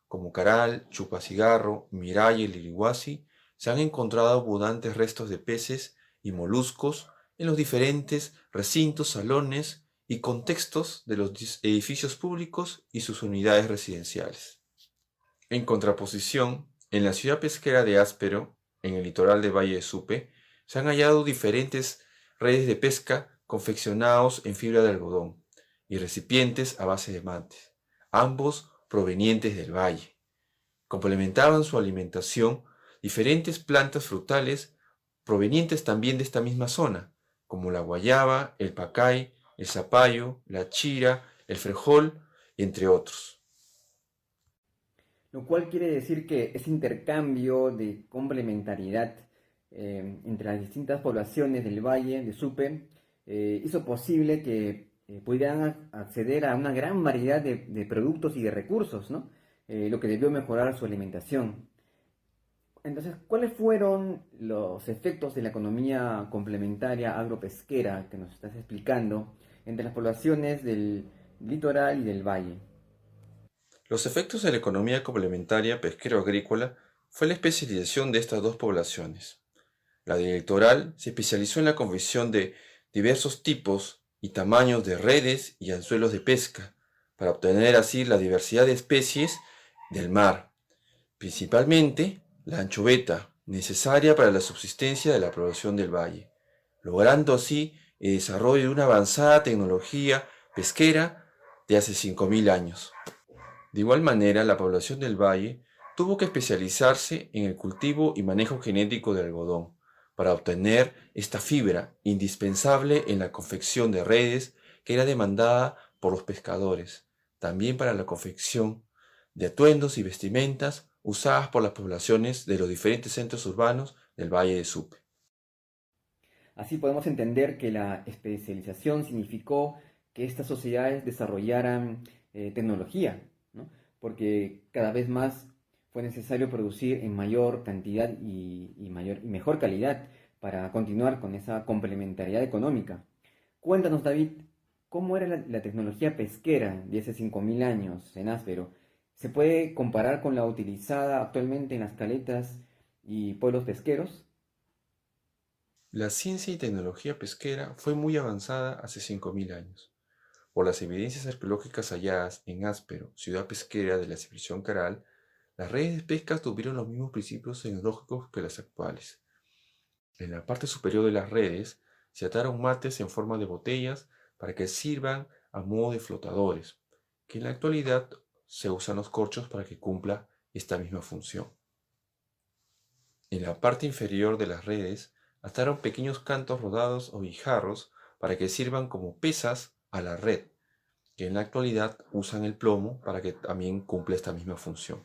como Caral, Chupacigarro, Miraya y Lirihuasi, se han encontrado abundantes restos de peces y moluscos en los diferentes recintos, salones y contextos de los edificios públicos y sus unidades residenciales. En contraposición, en la ciudad pesquera de Áspero, en el litoral de Valle de Supe, se han hallado diferentes redes de pesca confeccionados en fibra de algodón y recipientes a base de mantes, ambos provenientes del valle. Complementaban su alimentación diferentes plantas frutales provenientes también de esta misma zona, como la guayaba, el pacay, el zapallo, la chira, el frejol, entre otros. Lo cual quiere decir que ese intercambio de complementariedad entre las distintas poblaciones del Valle de Supe hizo posible que pudieran acceder a una gran variedad de productos y de recursos, ¿no? Lo que debió mejorar su alimentación. Entonces, ¿cuáles fueron los efectos de la economía complementaria agropesquera que nos estás explicando entre las poblaciones del litoral y del valle? Los efectos de la economía complementaria pesquero-agrícola fue la especialización de estas dos poblaciones. La del litoral se especializó en la confección de diversos tipos y tamaños de redes y anzuelos de pesca, para obtener así la diversidad de especies del mar, principalmente la anchoveta, necesaria para la subsistencia de la población del valle, logrando así el desarrollo de una avanzada tecnología pesquera de hace 5.000 años. De igual manera, la población del valle tuvo que especializarse en el cultivo y manejo genético del algodón para obtener esta fibra indispensable en la confección de redes que era demandada por los pescadores, también para la confección de atuendos y vestimentas usadas por las poblaciones de los diferentes centros urbanos del Valle de Supe. Así podemos entender que la especialización significó que estas sociedades desarrollaran tecnología, ¿no? Porque cada vez más fue necesario producir en mayor cantidad y mejor calidad para continuar con esa complementariedad económica. Cuéntanos, David, ¿cómo era la tecnología pesquera de hace 5.000 años en Áspero? ¿Se puede comparar con la utilizada actualmente en las caletas y pueblos pesqueros? La ciencia y tecnología pesquera fue muy avanzada hace 5.000 años. Por las evidencias arqueológicas halladas en Áspero, ciudad pesquera de la civilización Caral, las redes de pesca tuvieron los mismos principios tecnológicos que las actuales. En la parte superior de las redes se ataron mates en forma de botellas para que sirvan a modo de flotadores, que en la actualidad se usan los corchos para que cumpla esta misma función. En la parte inferior de las redes ataron pequeños cantos rodados o guijarros para que sirvan como pesas a la red, que en la actualidad usan el plomo para que también cumpla esta misma función.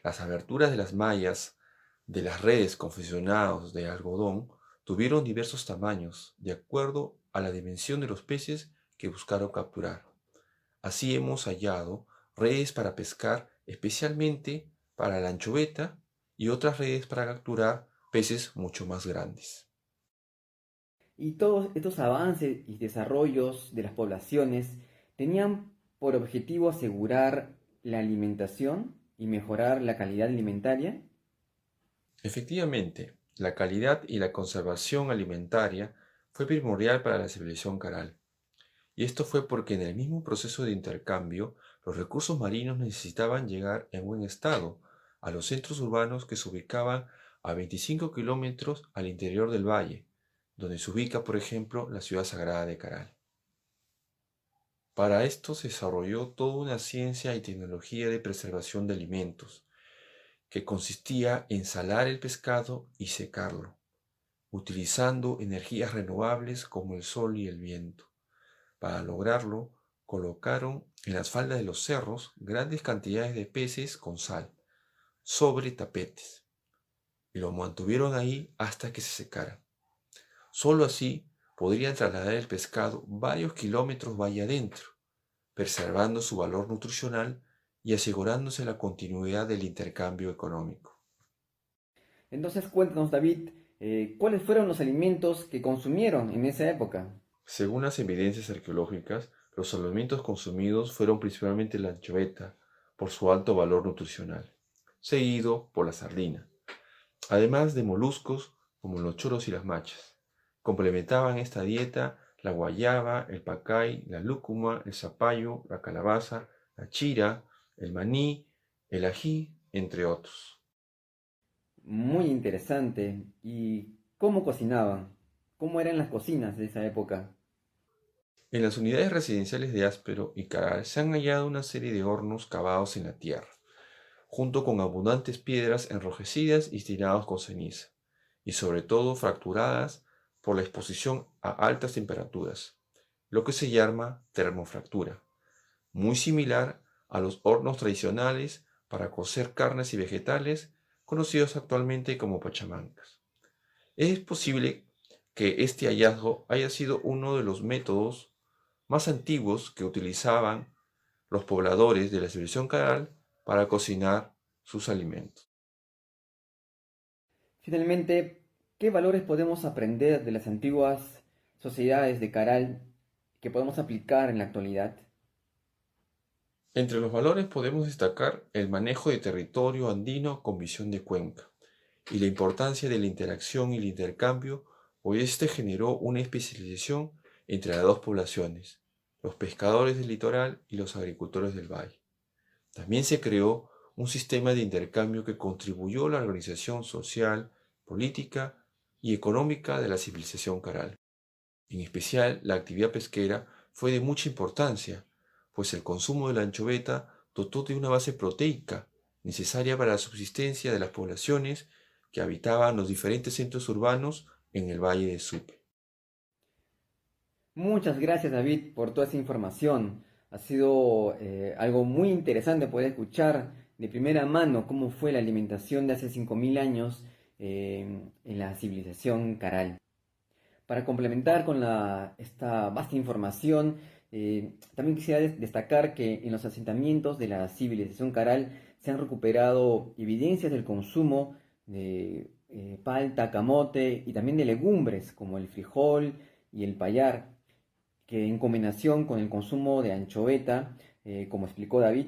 Las aberturas de las mallas de las redes confeccionadas de algodón tuvieron diversos tamaños, de acuerdo a la dimensión de los peces que buscaron capturar. Así hemos hallado redes para pescar especialmente para la anchoveta y otras redes para capturar peces mucho más grandes. Y todos estos avances y desarrollos de las poblaciones tenían por objetivo asegurar la alimentación y mejorar la calidad alimentaria. Efectivamente, la calidad y la conservación alimentaria fue primordial para la civilización Caral. Y esto fue porque en el mismo proceso de intercambio, los recursos marinos necesitaban llegar en buen estado a los centros urbanos que se ubicaban a 25 kilómetros al interior del valle, donde se ubica, por ejemplo, la ciudad sagrada de Caral. Para esto se desarrolló toda una ciencia y tecnología de preservación de alimentos, que consistía en salar el pescado y secarlo, utilizando energías renovables como el sol y el viento. Para lograrlo, colocaron en las faldas de los cerros grandes cantidades de peces con sal, sobre tapetes, y lo mantuvieron ahí hasta que se secaran. Solo así podrían trasladar el pescado varios kilómetros valle adentro, preservando su valor nutricional y asegurándose la continuidad del intercambio económico. Entonces cuéntanos, David, ¿cuáles fueron los alimentos que consumieron en esa época? Según las evidencias arqueológicas, los alimentos consumidos fueron principalmente la anchoveta, por su alto valor nutricional, seguido por la sardina, además de moluscos como los choros y las machas. Complementaban esta dieta la guayaba, el pacay, la lúcuma, el zapallo, la calabaza, la chira, el maní, el ají, entre otros. Muy interesante. ¿Y cómo cocinaban? ¿Cómo eran las cocinas de esa época? En las unidades residenciales de Áspero y Caral se han hallado una serie de hornos cavados en la tierra, junto con abundantes piedras enrojecidas y tiradas con ceniza, y sobre todo fracturadas por la exposición a altas temperaturas, lo que se llama termofractura, muy similar a los hornos tradicionales para cocer carnes y vegetales, conocidos actualmente como pachamancas. Es posible que este hallazgo haya sido uno de los métodos más antiguos que utilizaban los pobladores de la civilización Caral para cocinar sus alimentos. Finalmente, ¿qué valores podemos aprender de las antiguas sociedades de Caral que podemos aplicar en la actualidad? Entre los valores podemos destacar el manejo de territorio andino con visión de cuenca y la importancia de la interacción y el intercambio, pues este generó una especialización entre las dos poblaciones, los pescadores del litoral y los agricultores del valle. También se creó un sistema de intercambio que contribuyó a la organización social, política y económica de la civilización Caral. En especial, la actividad pesquera fue de mucha importancia, pues el consumo de la anchoveta dotó de una base proteica necesaria para la subsistencia de las poblaciones que habitaban los diferentes centros urbanos en el Valle de Supe. Muchas gracias, David, por toda esa información. Ha sido algo muy interesante poder escuchar de primera mano cómo fue la alimentación de hace 5.000 años en la civilización Caral. Para complementar con esta vasta información, también quisiera destacar que en los asentamientos de la civilización Caral se han recuperado evidencias del consumo de palta, camote y también de legumbres como el frijol y el payar, que en combinación con el consumo de anchoveta, como explicó David,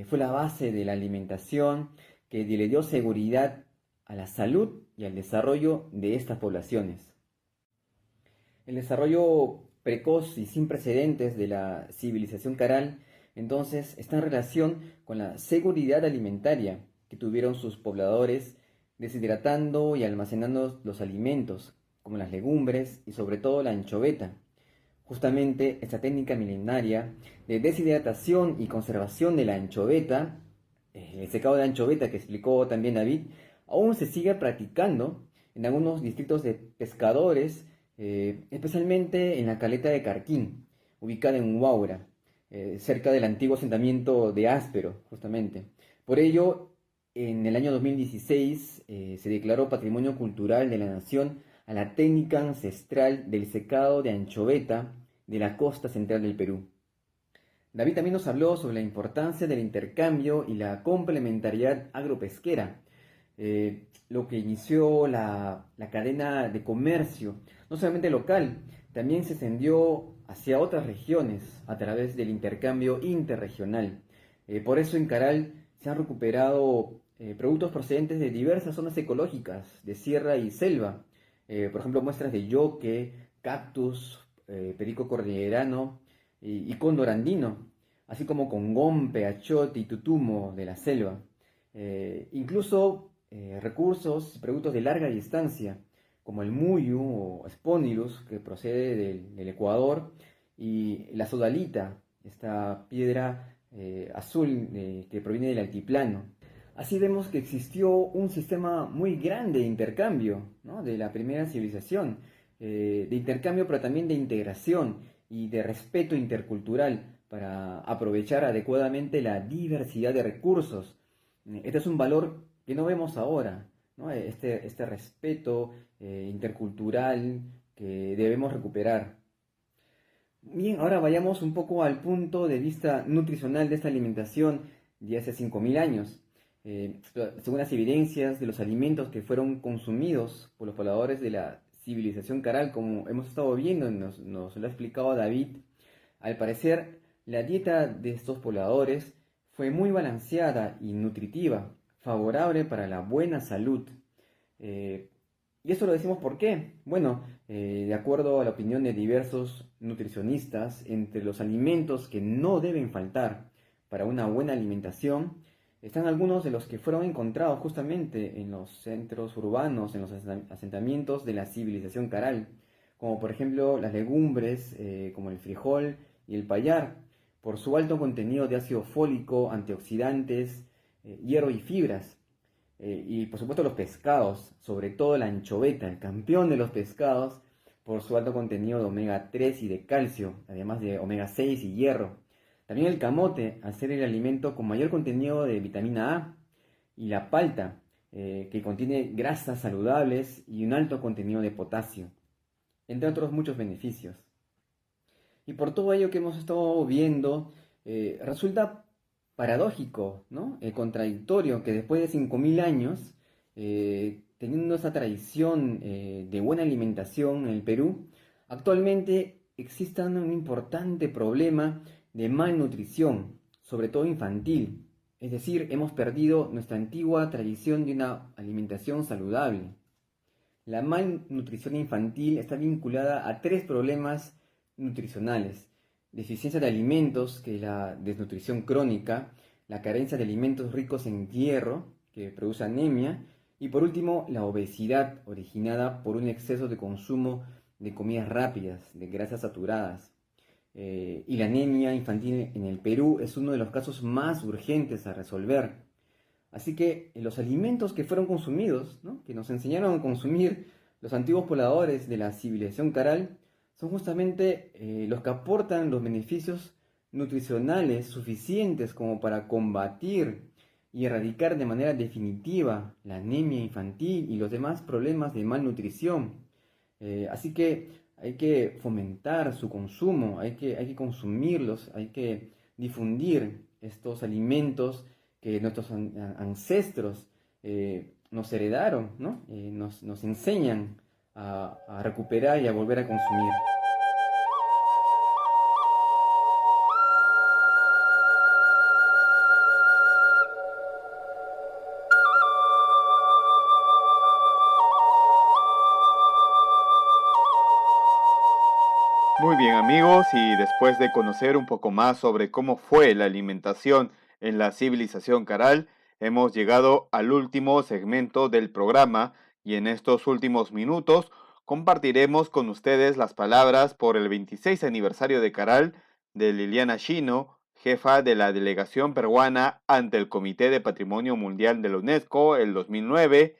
fue la base de la alimentación que le dio seguridad a la salud y al desarrollo de estas poblaciones. El desarrollo precoz y sin precedentes de la civilización Caral, entonces, está en relación con la seguridad alimentaria que tuvieron sus pobladores, deshidratando y almacenando los alimentos, como las legumbres y sobre todo la anchoveta. Justamente esta técnica milenaria de deshidratación y conservación de la anchoveta, el secado de anchoveta que explicó también David, aún se sigue practicando en algunos distritos de pescadores, especialmente en la caleta de Carquín, ubicada en Huaura, cerca del antiguo asentamiento de Áspero, justamente. Por ello, en el año 2016 se declaró Patrimonio Cultural de la Nación a la técnica ancestral del secado de anchoveta de la costa central del Perú. David también nos habló sobre la importancia del intercambio y la complementariedad agropesquera, lo que inició la cadena de comercio, no solamente local, también se extendió hacia otras regiones a través del intercambio interregional. Por eso en Caral se han recuperado productos procedentes de diversas zonas ecológicas, de sierra y selva, por ejemplo muestras de yoque, cactus, perico cordillerano y cóndor andino, así como congompe, achote y tutumo de la selva. Incluso recursos y productos de larga distancia, como el muyu o Spondylus, que procede del Ecuador, y la sodalita, esta piedra azul que proviene del altiplano. Así vemos que existió un sistema muy grande de intercambio, ¿no?, de la primera civilización, de intercambio pero también de integración y de respeto intercultural para aprovechar adecuadamente la diversidad de recursos. Este es un valor que no vemos ahora, ¿no? Este respeto intercultural que debemos recuperar. Bien, ahora vayamos un poco al punto de vista nutricional de esta alimentación de hace 5.000 años. Según las evidencias de los alimentos que fueron consumidos por los pobladores de la civilización Caral, como hemos estado viendo, nos lo ha explicado David, al parecer la dieta de estos pobladores fue muy balanceada y nutritiva, favorable para la buena salud. Y esto lo decimos ¿por qué? Bueno, de acuerdo a la opinión de diversos nutricionistas, entre los alimentos que no deben faltar para una buena alimentación, están algunos de los que fueron encontrados justamente en los centros urbanos, en los asentamientos de la civilización Caral, como por ejemplo las legumbres, como el frijol y el payar, por su alto contenido de ácido fólico, antioxidantes, hierro y fibras. Y por supuesto los pescados, sobre todo la anchoveta, el campeón de los pescados, por su alto contenido de omega 3 y de calcio, además de omega 6 y hierro. También el camote, al ser el alimento con mayor contenido de vitamina A, y la palta, que contiene grasas saludables y un alto contenido de potasio, entre otros muchos beneficios. Y por todo ello que hemos estado viendo, resulta paradójico, ¿no?, contradictorio que después de 5.000 años, teniendo esa tradición de buena alimentación en el Perú, actualmente exista un importante problema de malnutrición, sobre todo infantil. Es decir, hemos perdido nuestra antigua tradición de una alimentación saludable. La malnutrición infantil está vinculada a 3 problemas nutricionales: deficiencia de alimentos, que es la desnutrición crónica, la carencia de alimentos ricos en hierro, que produce anemia, y por último, la obesidad, originada por un exceso de consumo de comidas rápidas, de grasas saturadas. Y la anemia infantil en el Perú es uno de los casos más urgentes a resolver. Así que los alimentos que fueron consumidos, ¿no?, que nos enseñaron a consumir los antiguos pobladores de la civilización Caral, son justamente los que aportan los beneficios nutricionales suficientes como para combatir y erradicar de manera definitiva la anemia infantil y los demás problemas de malnutrición. Así que hay que fomentar su consumo, hay que consumirlos, hay que difundir estos alimentos que nuestros ancestros nos heredaron, ¿no? Nos enseñan a recuperar y a volver a consumir. Muy bien amigos, y después de conocer un poco más sobre cómo fue la alimentación en la civilización Caral, hemos llegado al último segmento del programa y en estos últimos minutos compartiremos con ustedes las palabras por el 26 aniversario de Caral de Liliana Shino, jefa de la delegación peruana ante el Comité de Patrimonio Mundial de la UNESCO el 2009,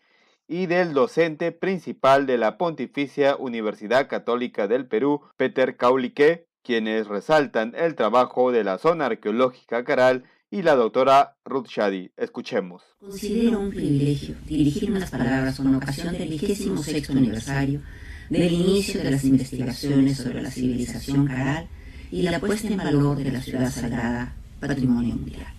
y del docente principal de la Pontificia Universidad Católica del Perú, Peter Caulique, quienes resaltan el trabajo de la zona arqueológica Caral y la doctora Ruth Shadi. Escuchemos. Considero un privilegio dirigir unas palabras con ocasión del 26º aniversario del inicio de las investigaciones sobre la civilización Caral y la puesta en valor de la ciudad sagrada, Patrimonio Mundial.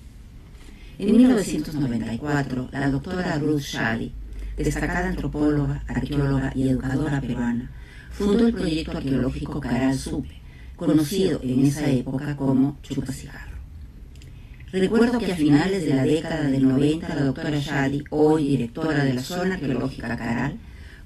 En 1994, la doctora Ruth Shadi, destacada antropóloga, arqueóloga y educadora peruana, fundó el proyecto arqueológico Caral Supe, conocido en esa época como Chupacigarro. Recuerdo que a finales de la década del 90 la doctora Shadi, hoy directora de la zona arqueológica Caral,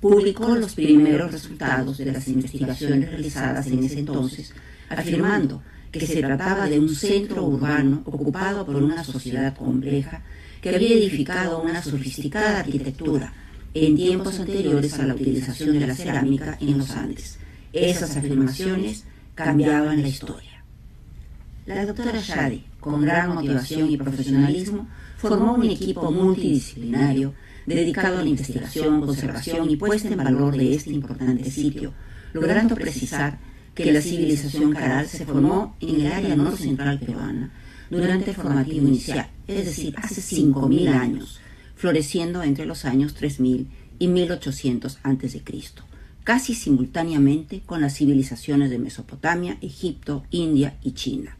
publicó los primeros resultados de las investigaciones realizadas en ese entonces, afirmando que se trataba de un centro urbano ocupado por una sociedad compleja que había edificado una sofisticada arquitectura en tiempos anteriores a la utilización de la cerámica en los Andes. Esas afirmaciones cambiaban la historia. La doctora Shadi, con gran motivación y profesionalismo, formó un equipo multidisciplinario dedicado a la investigación, conservación y puesta en valor de este importante sitio, logrando precisar que la civilización Caral se formó en el área norcentral peruana durante el formativo inicial, es decir, hace 5.000 años, floreciendo entre los años 3000 y 1800 a.C., casi simultáneamente con las civilizaciones de Mesopotamia, Egipto, India y China.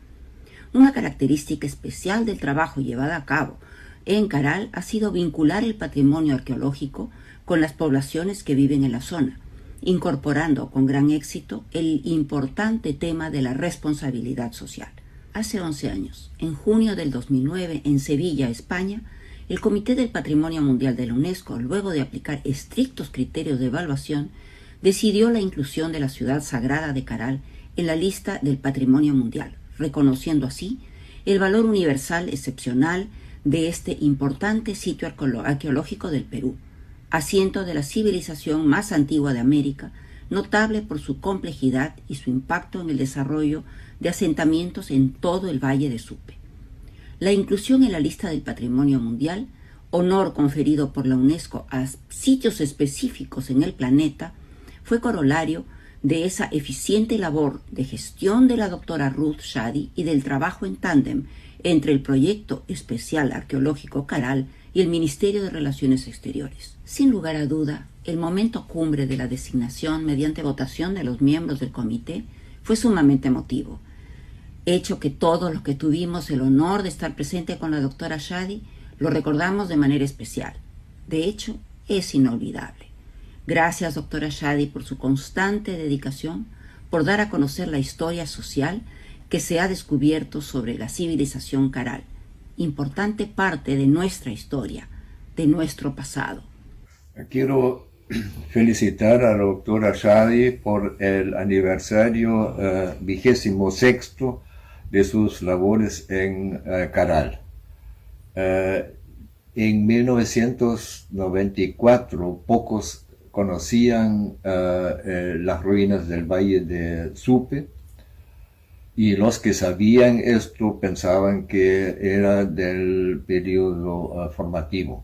Una característica especial del trabajo llevado a cabo en Caral ha sido vincular el patrimonio arqueológico con las poblaciones que viven en la zona, incorporando con gran éxito el importante tema de la responsabilidad social. Hace 11 años, en junio del 2009, en Sevilla, España, el Comité del Patrimonio Mundial de la UNESCO, luego de aplicar estrictos criterios de evaluación, decidió la inclusión de la ciudad sagrada de Caral en la lista del Patrimonio Mundial, reconociendo así el valor universal excepcional de este importante sitio arqueológico del Perú, asiento de la civilización más antigua de América, notable por su complejidad y su impacto en el desarrollo de asentamientos en todo el Valle de Supe. La inclusión en la lista del Patrimonio Mundial, honor conferido por la UNESCO a sitios específicos en el planeta, fue corolario de esa eficiente labor de gestión de la doctora Ruth Shadi y del trabajo en tándem entre el Proyecto Especial Arqueológico Caral y el Ministerio de Relaciones Exteriores. Sin lugar a duda, el momento cumbre de la designación mediante votación de los miembros del comité fue sumamente emotivo, hecho que todos los que tuvimos el honor de estar presente con la doctora Shadi lo recordamos de manera especial. De hecho, es inolvidable. Gracias, doctora Shadi, por su constante dedicación, por dar a conocer la historia social que se ha descubierto sobre la civilización Caral, importante parte de nuestra historia, de nuestro pasado. Quiero felicitar a la doctora Shadi por el aniversario 26º de sus labores en Caral. En 1994 pocos conocían las ruinas del Valle de Supe, y los que sabían esto pensaban que era del periodo formativo.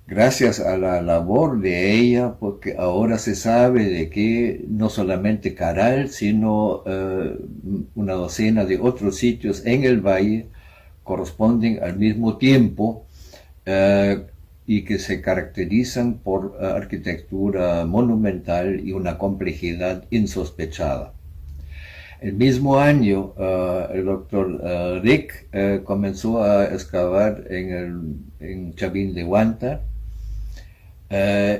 Gracias a la labor de ella, porque ahora se sabe de que no solamente Caral, sino una docena de otros sitios en el valle corresponden al mismo tiempo y que se caracterizan por arquitectura monumental y una complejidad insospechada. El mismo año, el doctor Rick comenzó a excavar en Chavín de Huántar,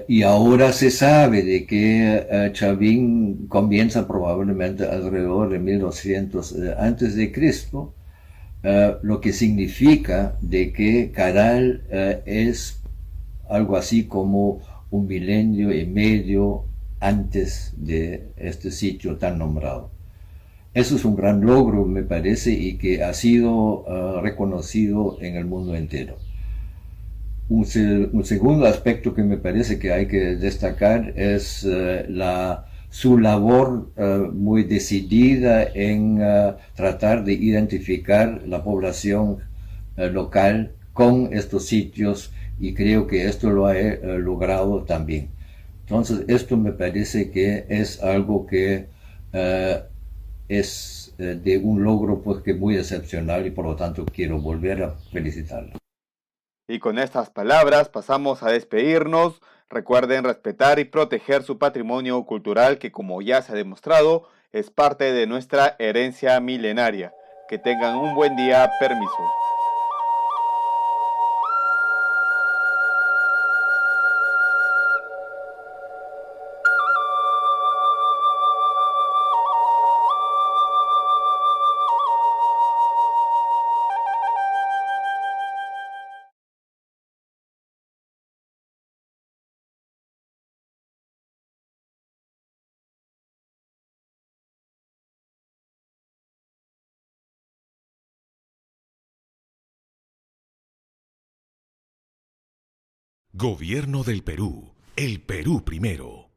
y ahora se sabe de que Chavín comienza probablemente alrededor de 1200 antes de Cristo, lo que significa de que Caral es algo así como 1,5 milenios antes de este sitio tan nombrado. Eso es un gran logro, me parece, y que ha sido reconocido en el mundo entero. Un segundo aspecto que me parece que hay que destacar es su labor muy decidida en tratar de identificar la población local con estos sitios, y creo que esto lo ha logrado también. Entonces, esto me parece que es algo que es de un logro pues que muy excepcional, y por lo tanto quiero volver a felicitarlo. Y con estas palabras pasamos a despedirnos. Recuerden respetar y proteger su patrimonio cultural, que, como ya se ha demostrado, es parte de nuestra herencia milenaria. Que tengan un buen día. Permiso. Gobierno del Perú. El Perú primero.